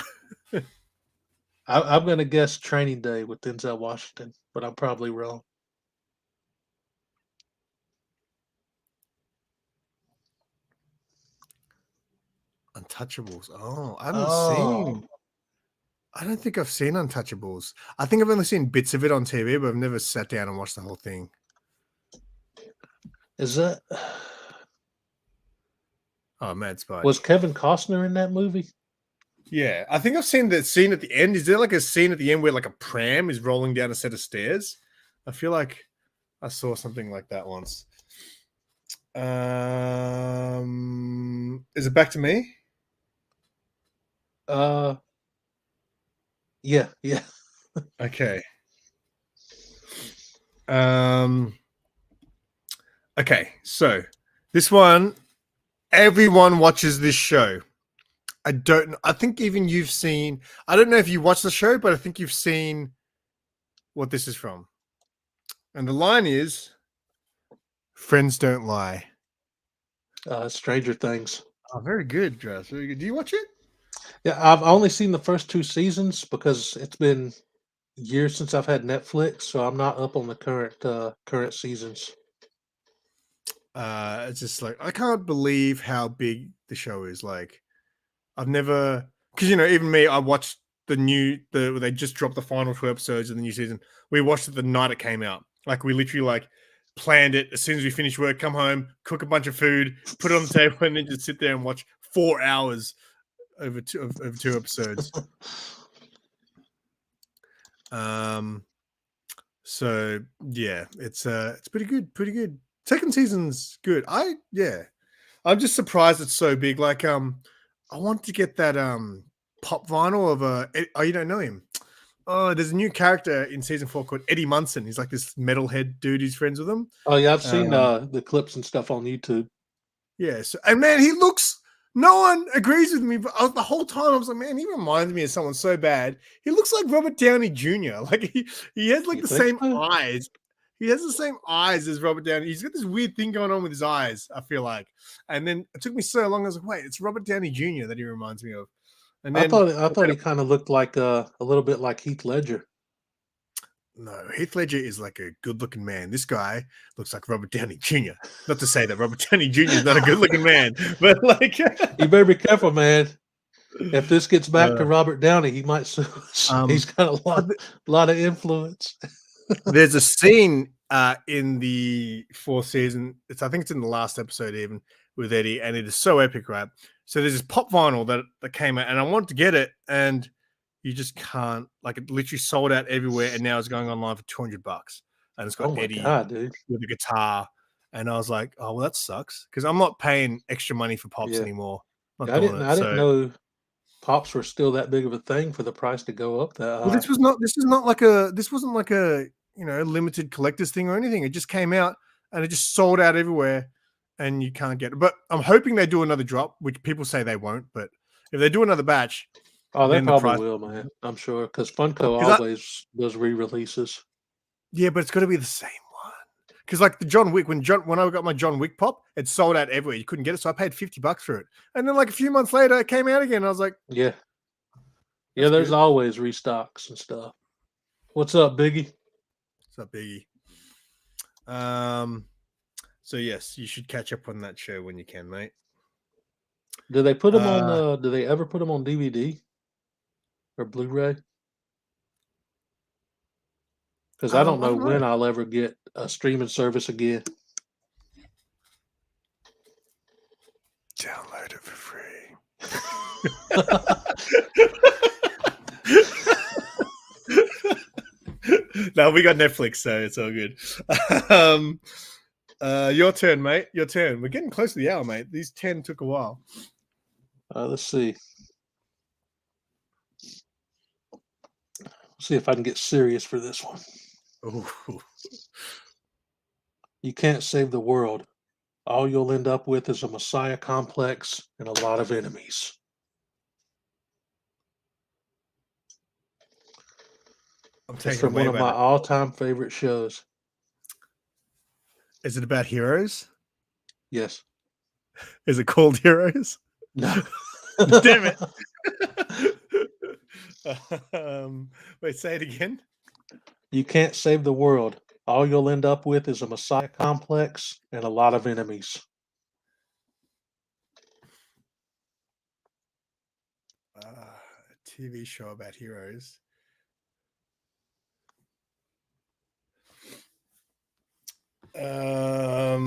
I'm going to guess Training Day with Denzel Washington, but I'm probably wrong. Untouchables. Oh, I haven't seen. I don't think I've seen Untouchables. I think I've only seen bits of it on TV, but I've never sat down and watched the whole thing. Is that? Oh, Mad Spy. Was Kevin Costner in that movie? Yeah, I think I've seen the scene at the end. Is there like a scene at the end where like a pram is rolling down a set of stairs? I feel like I saw something like that once. Is it back to me? Yeah. Okay. Okay, so this one, everyone watches this show. I think even you've seen, I don't know if you watch the show, but I think you've seen what this is from. And the line is, "Friends don't lie." Stranger Things. Oh, very good, Dress. Very good. Do you watch it? Yeah, I've only seen the first 2 seasons because it's been years since I've had Netflix, so I'm not up on the current seasons. It's just like I can't believe how big the show is. Like I've never, because even me, I watched they just dropped the final 2 episodes of the new season. We watched it the night it came out. Like we literally like planned it as soon as we finished work, come home, cook a bunch of food, put it on the table, and then just sit there and watch 4 hours over 2 episodes. So yeah, it's pretty good. Second season's good. I'm just surprised it's so big. Like I want to get that pop vinyl of you don't know him. Oh, there's a new character in season 4 called Eddie Munson. He's like this metalhead dude who's friends with him. Oh yeah, I've seen the clips and stuff on YouTube. Yes, and man, no one agrees with me, but the whole time I was like, man, he reminds me of someone so bad. He looks like Robert Downey Jr. Like he has like the same eyes. He has the same eyes as Robert Downey. He's got this weird thing going on with his eyes, I feel like. And then it took me so long. I was like, wait, it's Robert Downey Jr. that he reminds me of. And then I thought he kind of looked like a little bit like Heath Ledger. No, Heath Ledger is like a good-looking man. This guy looks like Robert Downey Jr. Not to say that Robert Downey Jr. is not a good-looking man, but like you better be careful, man. If this gets back to Robert Downey, he might sue us. He's got a lot of influence. There's a scene in the 4th season. I think it's in the last episode even with Eddie, and it is so epic, right? So there's this pop vinyl that came out, and I wanted to get it, and you just can't. Like it literally sold out everywhere, and now it's going online for $200, and it's got Eddie with a guitar. And I was like, oh well, that sucks because I'm not paying extra money for pops anymore. I didn't know pops were still that big of a thing for the price to go up that high. Well, this wasn't like a limited collector's thing or anything. It just came out and it just sold out everywhere, and you can't get it. But I'm hoping they do another drop, which people say they won't. But if they do another batch, they probably will, man. I'm sure because Funko always does re-releases. Yeah, but it's got to be the same one. Because like the John Wick, when I got my John Wick pop, it sold out everywhere. You couldn't get it, so I paid $50 for it. And then like a few months later, it came out again. I was like, yeah. There's always restocks and stuff. What's up, Biggie? What's up, Biggie? So yes, you should catch up on that show when you can, mate. Do they put them on? Do they ever put them on DVD or Blu-ray? Because I don't know when I'll ever get a streaming service again. Download it for free. No, we got Netflix, so it's all good. Your turn, mate. Your turn. We're getting close to the hour, mate. These 10 took a while. Let's see. See if I can get serious for this one. Ooh. You can't save the world. All you'll end up with is a Messiah complex and a lot of enemies. It's from one of my all-time favorite shows. Is it about heroes? Yes. Is it called Heroes? No. Damn it. Wait, say it again. You can't save the world. All you'll end up with is a Messiah complex and a lot of enemies. A TV show about heroes. I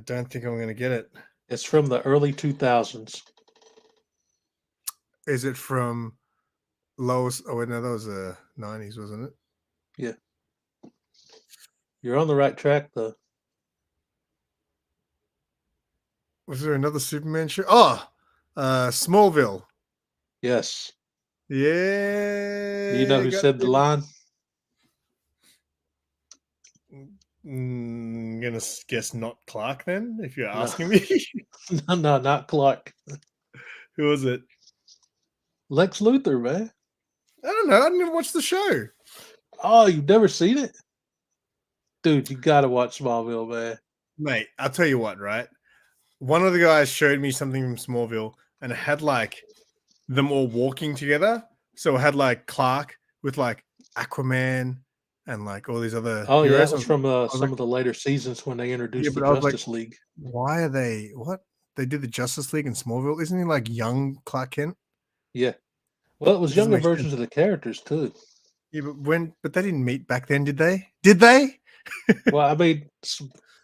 don't think I'm going to get it. It's from the early 2000s. Is it from Lois? Oh, no, that was the 90s, wasn't it? Yeah. You're on the right track, though. Was there another Superman show? Oh, Smallville. Yes. Yeah. You know who said the line? I'm going to guess not Clark then, if you're asking me. No, not Clark. Who was it? Lex Luthor, man. I don't know. I didn't even watch the show. Oh, you've never seen it? Dude, you got to watch Smallville, man. Mate, I'll tell you what, right? One of the guys showed me something from Smallville, and it had like them all walking together, So it had like Clark with like Aquaman and like all these other Oh yeah, heroes. that was from I was some like, of the later seasons when they yeah, introduced the but I was like, Justice League. why are they what? They did the Justice League in Smallville. Isn't he like young Clark Kent? Yeah. Well, it It was doesn't younger make sense. versions of the characters too. Yeah, but they didn't meet back then, did they? Did they? Well, I mean,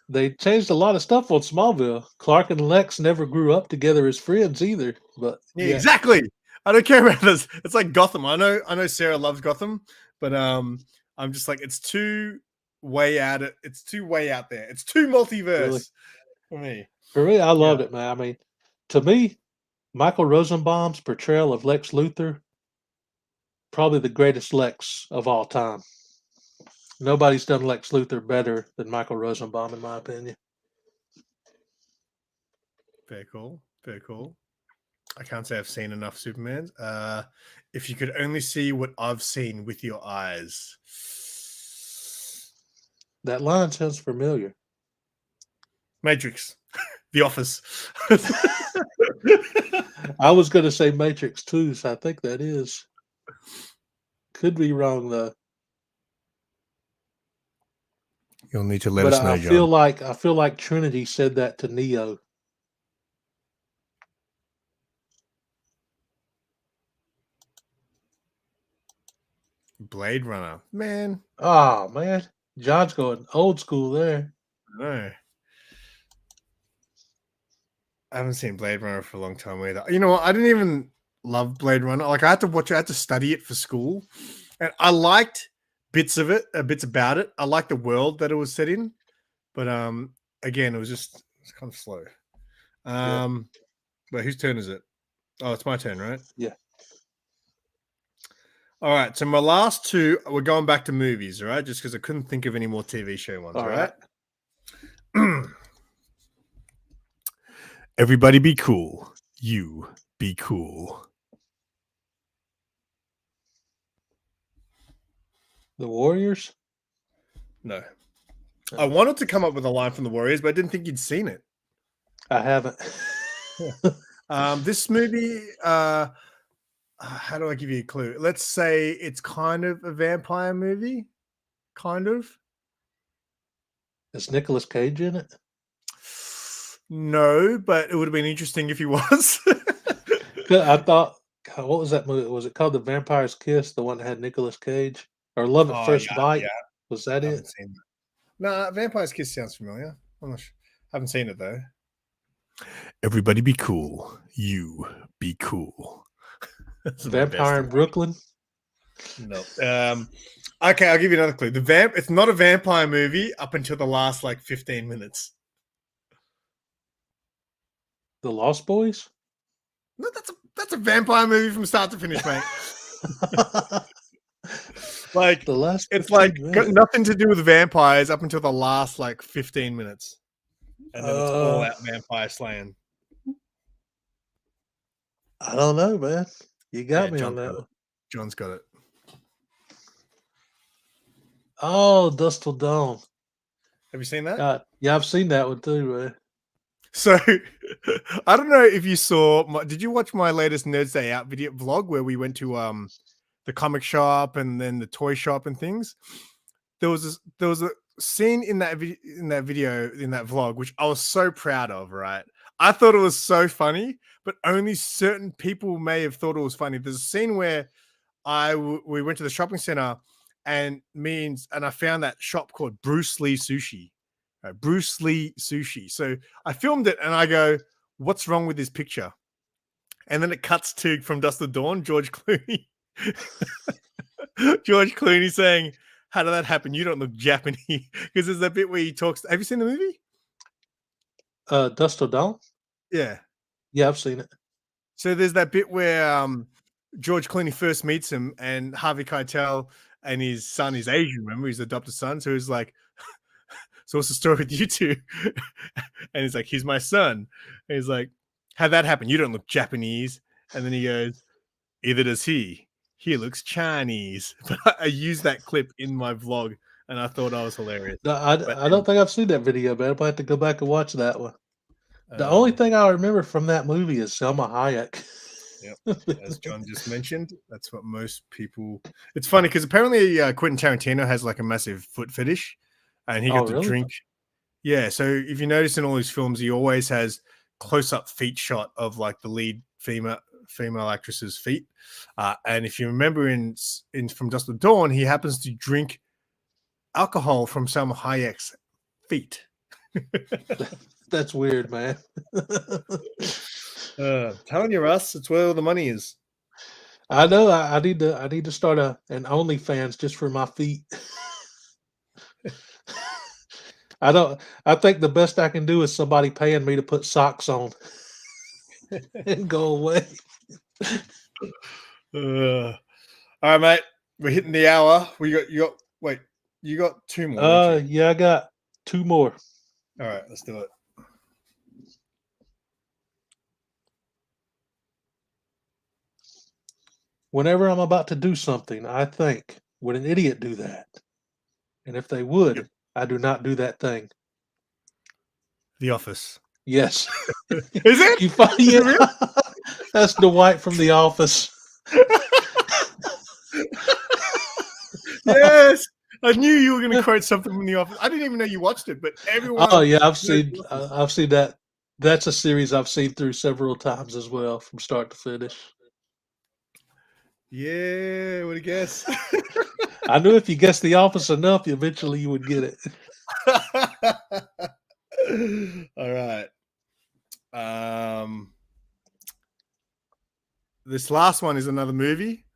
they changed a lot of stuff on Smallville. Clark and Lex never grew up together as friends either. But Yeah, yeah, exactly. I don't care about this. It's like Gotham. I know Sarah loves Gotham, but I'm just like it's too way out. It's too way out there. It's too really, multiverse for me. for me, I Yeah. loved it, man. I mean, to me, Michael Rosenbaum's portrayal of Lex Luthor, probably the greatest Lex of all time. Nobody's done Lex Luthor better than Michael Rosenbaum, in my opinion. Very cool. Very cool. I can't say I've seen enough Supermans. If you could only see what I've seen with your eyes. That line sounds familiar. Matrix. The Office. I was going to say Matrix 2, so I think that is. Could be wrong though. You'll need to let But us know, I John. feel like Trinity said that to Neo. Blade Runner. Man. Oh man, John's going old school there. No. I haven't seen Blade Runner for a long time either. You know what? I didn't even love Blade Runner. Like I had to watch it, I had to study it for school. And I liked bits of it, bits about it. I liked the world that it was set in. But again, it's kind of slow. Wait, whose turn is it? Oh, it's my turn, right? Yeah. All right. So my last two, we're going back to movies, all right? Just because I couldn't think of any more TV show ones, All right? right. Everybody be cool. You be cool. The Warriors? No. I wanted to come up with a line from the Warriors, but I didn't think you'd seen it. I haven't. This movie, how do I give you a clue? Let's say it's kind of a vampire movie. Kind of. Is Nicolas Cage in it? No, but it would have been interesting if he was. I thought, God, what was that movie? Was it called The Vampire's Kiss? The one that had Nicolas Cage? Or Love at First Bite? Yeah. Was that I it? haven't seen that. No, Vampire's Kiss sounds familiar. I'm not sure. Haven't seen it though. Everybody be cool. You be cool. Vampire in Brooklyn? No. Okay, I'll give you another clue. It's not a vampire movie up until the last like 15 minutes. The Lost Boys? No, that's a vampire movie from start to finish, mate. Like The last it's like 15 got minutes. nothing to do with vampires up until the last like 15 minutes. And then it's all Uh, out vampire slaying. I don't know, man. You got me on John's that got one. it. John's got it. Oh, Dust Till Dawn. Have you seen that? Yeah, I've seen that one too, man. So I don't know if you saw did you watch my latest Nerds Day Out video vlog where we went to the comic shop and then the toy shop and things? There was a scene in that video in that vlog which I was so proud of, right? I thought it was so funny, but only certain people may have thought it was funny. There's a scene where we went to the shopping center and I found that shop called Bruce Lee Sushi. Bruce Lee Sushi. So I filmed it and I go, what's wrong with this picture? And then it cuts to from Dust Till Dawn, George Clooney. George Clooney saying, how did that happen? You don't look Japanese. Because there's that bit where he talks. Have you seen the movie? Dust Till Dawn? Yeah. Yeah, I've seen it. So there's that bit where George Clooney first meets him and Harvey Keitel and his son is Asian, remember? His adopted son. So he's like, so what's the story with you two? And he's like, he's my son. And he's like, how'd that happen? You don't look Japanese. And then he goes, either does he. He looks Chinese. But I used that clip in my vlog and I thought I was hilarious. No, I don't think I've seen that video, man. I have to go back and watch that one. The only Um, thing I remember from that movie is Selma Hayek. As John just mentioned, that's what most people. It's funny because apparently Quentin Tarantino has like a massive foot fetish, and he got to really? drink. Yeah, so if you notice in all his films, he always has close-up feet shot of like the lead female actress's feet. And if you remember in From Dusk Till Dawn, he happens to drink alcohol from Salma Hayek's feet. That's weird, man. Telling you, Russ, it's where all the money is. I know. I need to start an OnlyFans just for my feet. I think the best I can do is somebody paying me to put socks on and go away. All right, mate. We're hitting the hour. You got two more. Don't you? Yeah, I got two more. All right, let's do it. Whenever I'm about to do something, I think, would an idiot do that? And if they would, Yep. I do not do that thing. The Office. Yes. Is it? You find it? That's Dwight from The Office. Yes. I knew you were going to quote something from The Office. I didn't even know you watched it, but everyone. Oh yeah, I've seen that. That's a series I've seen through several times as well, from start to finish. Yeah, what a guess. I knew if you guessed The Office enough, eventually you would get it. All right. This last one is another movie.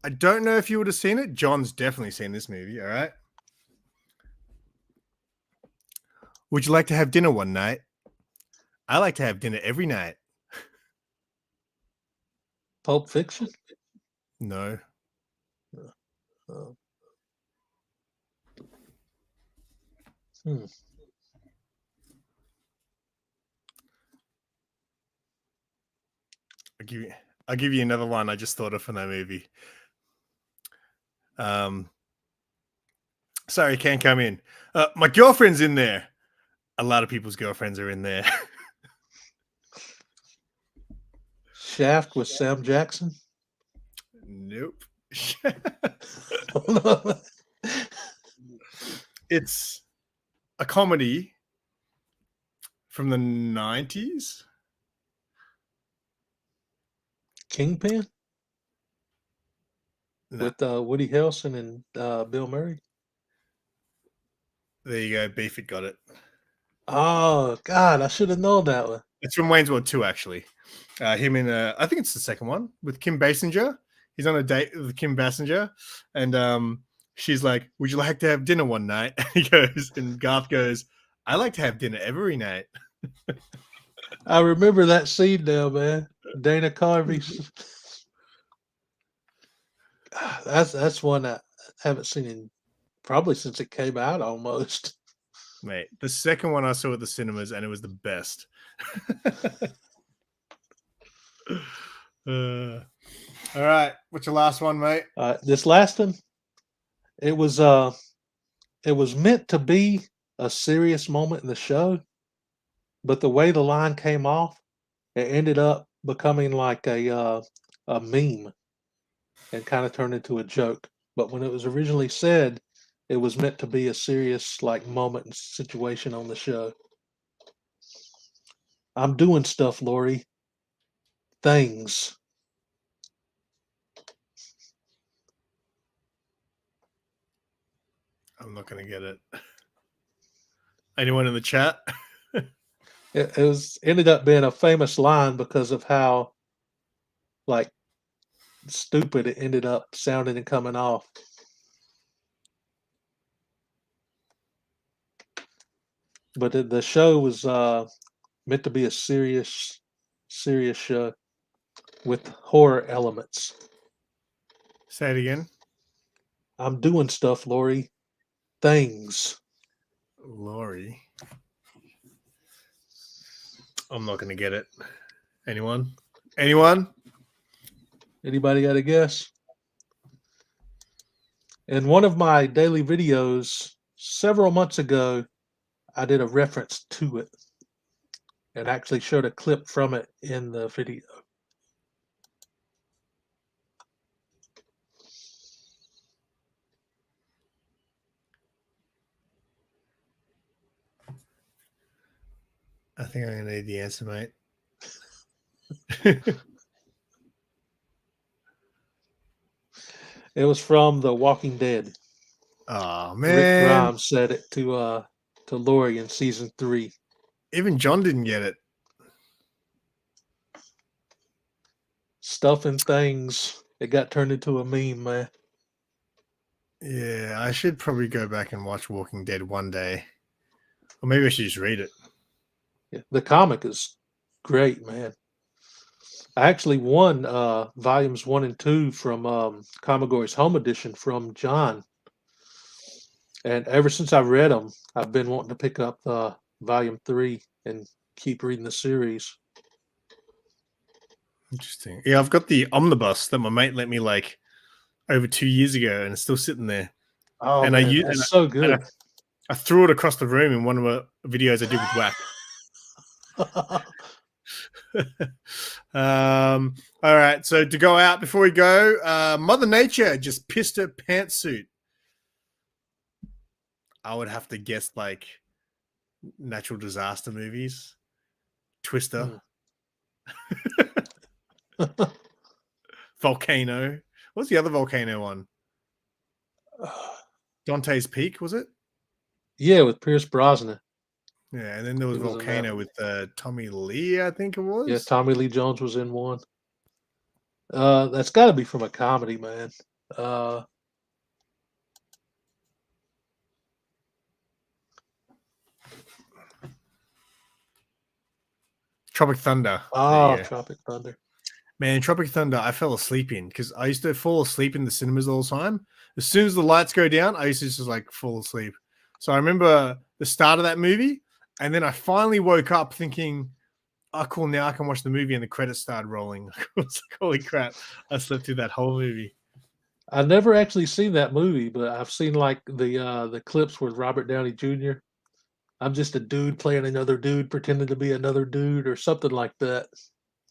I don't know if you would have seen it. John's definitely seen this movie. All right. Would you like to have dinner one night? I like to have dinner every night. Pulp Fiction? No. Oh. I'll give you another one I just thought of from that movie. Sorry, can't come in. My girlfriend's in there. A lot of people's girlfriends are in there. Shaft with Sam Jackson? Nope. It's a comedy from the 90s. Kingpin? No. With Woody Harrelson and Bill Murray? There you go. Beefit got it. Oh, God, I should have known that one. It's from Wayne's World 2, actually. Him in, I think it's the second one, with Kim Basinger. He's on a date with Kim Basinger, and she's like, "Would you like to have dinner one night?" And he goes, and Garth goes, "I like to have dinner every night." I remember that scene now, man. Dana Carvey. That's one I haven't seen in probably since it came out almost. Mate, the second one I saw at the cinemas, and it was the best. All right, what's your last one, mate? This last one, it was meant to be a serious moment in the show, but the way the line came off, it ended up becoming like a meme and kind of turned into a joke. But when it was originally said, it was meant to be a serious like moment and situation on the show. I'm doing stuff, Lori. Things. I'm not going to get it. Anyone in the chat? It was ended up being a famous line because of how like stupid it ended up sounding and coming off. But the show was meant to be a serious show with horror elements. Say it again. I'm doing stuff, Lori. Things. Lori. I'm not going to get it. Anyone? Anyone? Anybody got a guess? In one of my daily videos several months ago, I did a reference to it and actually showed a clip from it in the video. I think I'm gonna need the answer, mate. It was from The Walking Dead. Oh Rick man, Grimes said it to Lori in season 3. even John didn't get it. Stuff and things. It got turned into a meme, man. Yeah, I should probably go back and watch Walking Dead one day, or maybe I should just read it. Yeah, the comic is great, man. I actually won volumes 1 and 2 from Comigore's Home Edition from John. And ever since I read them, I've been wanting to pick up volume 3 and keep reading the series. Interesting. Yeah, I've got the omnibus that my mate lent me like over 2 years ago, and it's still sitting there. Oh, and man, I that's so good. I threw it across the room in one of the videos I did with Whack. All right, so to go out before we go, Mother Nature just pissed her pantsuit. I would have to guess like natural disaster movies. Twister. Volcano. What's the other volcano one? Dante's Peak, was it? Yeah, with Pierce Brosnan. Yeah, and then there was He was in that Volcano with Tommy Lee, I think it was. Yeah, Tommy Lee Jones was in one. That's got to be from a comedy, man. Tropic Thunder. Oh, Tropic Thunder. Man, Tropic Thunder, I fell asleep in because I used to fall asleep in the cinemas all the time. As soon as the lights go down, I used to just like fall asleep. So I remember the start of that movie, and then I finally woke up thinking, oh, cool, now I can watch the movie, and the credits started rolling. I was like, holy crap, I slept through that whole movie. I've never actually seen that movie, but I've seen like the clips with Robert Downey Jr. I'm just a dude playing another dude, pretending to be another dude, or something like that.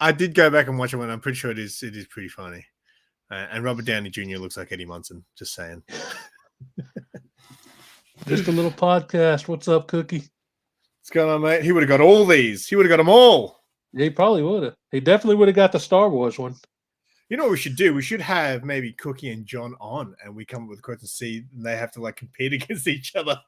I did go back and watch it, and I'm pretty sure it is pretty funny. And Robert Downey Jr. looks like Eddie Munson. Just saying. Just a little podcast. What's up, Cookie? What's going on, mate? He would have got all these. He would have got them all. Yeah, he probably would have. He definitely would have got the Star Wars one. You know what we should do? We should have maybe Cookie and John on, and we come up with quotes and see, and they have to like compete against each other.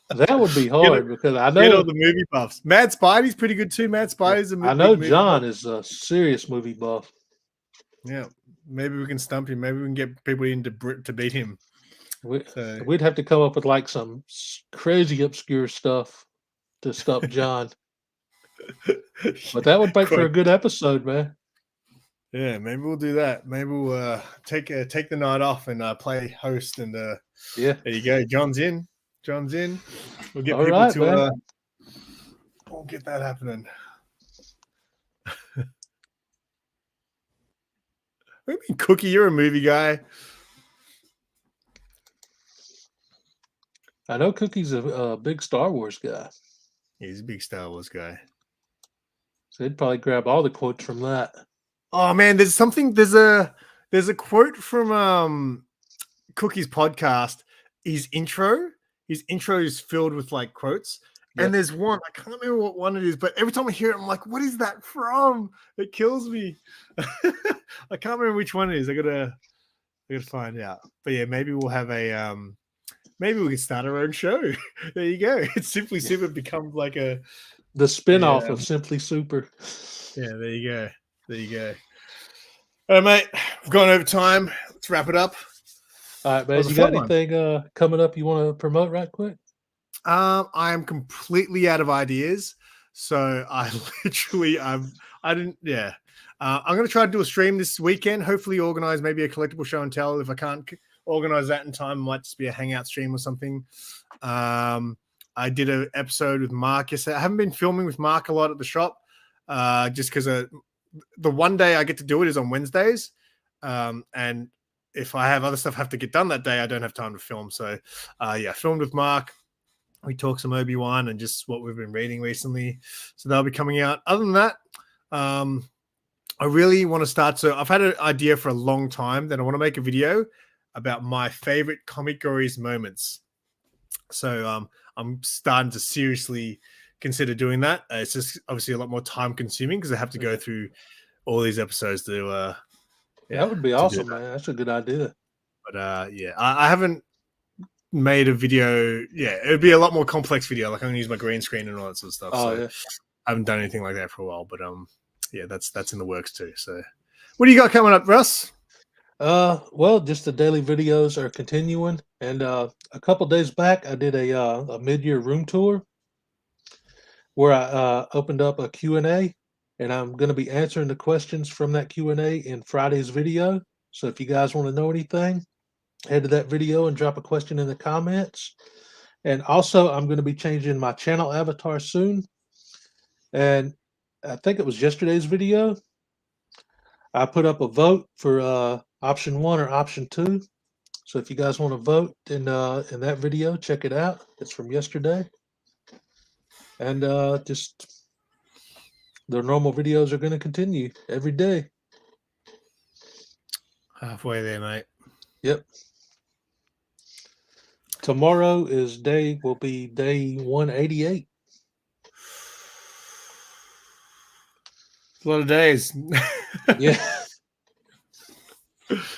That would be hard because I know all the movie buffs. Mad Spidey's pretty good too. Mad Spidey's a movie. I know John is a serious movie buff. Yeah, maybe we can stump him. Maybe we can get people in to beat him. We'd have to come up with like some crazy obscure stuff to stop John. But that would make for a good episode, man. Yeah, maybe we'll do that. Maybe we'll take the night off and play host. And yeah, there you go. John's in. We'll get all people right, to. We'll get that happening. Maybe Cookie, you're a movie guy. I know Cookie's a big Star Wars guy. He's a big Star Wars guy. So he'd probably grab all the quotes from that. Oh man, there's a quote from Cookie's podcast. His intro is filled with like quotes. Yep. And there's one, I can't remember what one it is, but every time I hear it, I'm like, what is that from? It kills me. I can't remember which one it is. I gotta find out. But yeah, maybe we'll have a maybe we can start our own show. There you go. It's Simply Super becomes like the spin-off of Simply Super. Yeah, there you go. All right, mate. We've gone over time. Let's wrap it up. All right, man. You got anything coming up you want to promote right quick? I am completely out of ideas. So I literally, I'm going to try to do a stream this weekend. Hopefully organize maybe a collectible show and tell. If I can't organize that in time, it might just be a hangout stream or something. I did an episode with Mark yesterday. I haven't been filming with Mark a lot at the shop just because the one day I get to do it is on Wednesdays. And if I have other stuff I have to get done that day, I don't have time to film. So filmed with Mark. We talked some Obi-Wan and just what we've been reading recently. So they'll be coming out. Other than that, I really want to start. So I've had an idea for a long time that I want to make a video about my favorite comic gories moments. So I'm starting to seriously consider doing that. It's just obviously a lot more time consuming because I have to go through all these episodes to That would be to do awesome, that. man. That's a good idea. But yeah, I haven't made a video. Yeah, it would be a lot more complex video. Like I'm gonna use my green screen and all that sort of stuff. Oh, So yeah. I haven't done anything like that for a while. But yeah, that's in the works too. So what do you got coming up, Russ? Well, just the daily videos are continuing, and a couple days back, I did a mid-year room tour where I opened up a Q&A, and I'm going to be answering the questions from that Q&A in Friday's video. So if you guys want to know anything, head to that video and drop a question in the comments. And also, I'm going to be changing my channel avatar soon. And I think it was yesterday's video. I put up a vote for option 1 or option 2. So if you guys want to vote in that video, check it out. It's from yesterday. And just the normal videos are going to continue every day. Halfway there, mate. Yep. Tomorrow will be day 188. A lot of days. Yeah.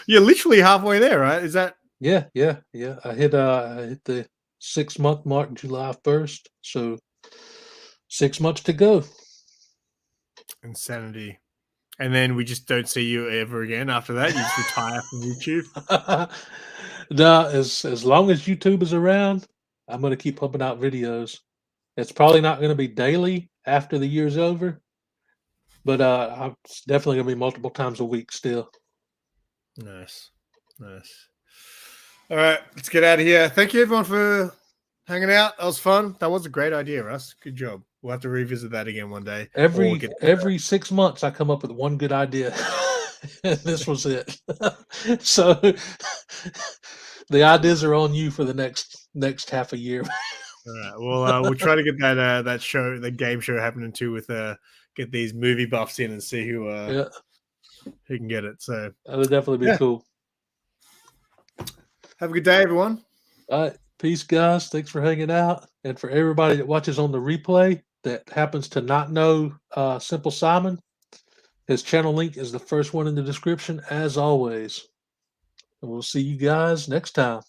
You're literally halfway there, right? Is that? Yeah. I hit the 6-month mark July 1st. So 6 months to go. Insanity. And then we just don't see you ever again after that. You just retire from YouTube. No, as long as YouTube is around, I'm going to keep pumping out videos. It's probably not going to be daily after the year's over, but it's definitely going to be multiple times a week still. Nice. All right, let's get out of here. Thank you, everyone, for hanging out. That was fun. That was a great idea, Russ. Good job. We'll have to revisit that again one day. Every 6 months, I come up with one good idea. And this was it. So the ideas are on you for the next half a year. All right. Well, we'll try to get that game show happening too. With get these movie buffs in and see who can get it. So that would definitely be cool. Have a good day, everyone. All right. Peace, guys. Thanks for hanging out. And for everybody that watches on the replay that happens to not know SimpleSimon, his channel link is the first one in the description, as always. And we'll see you guys next time.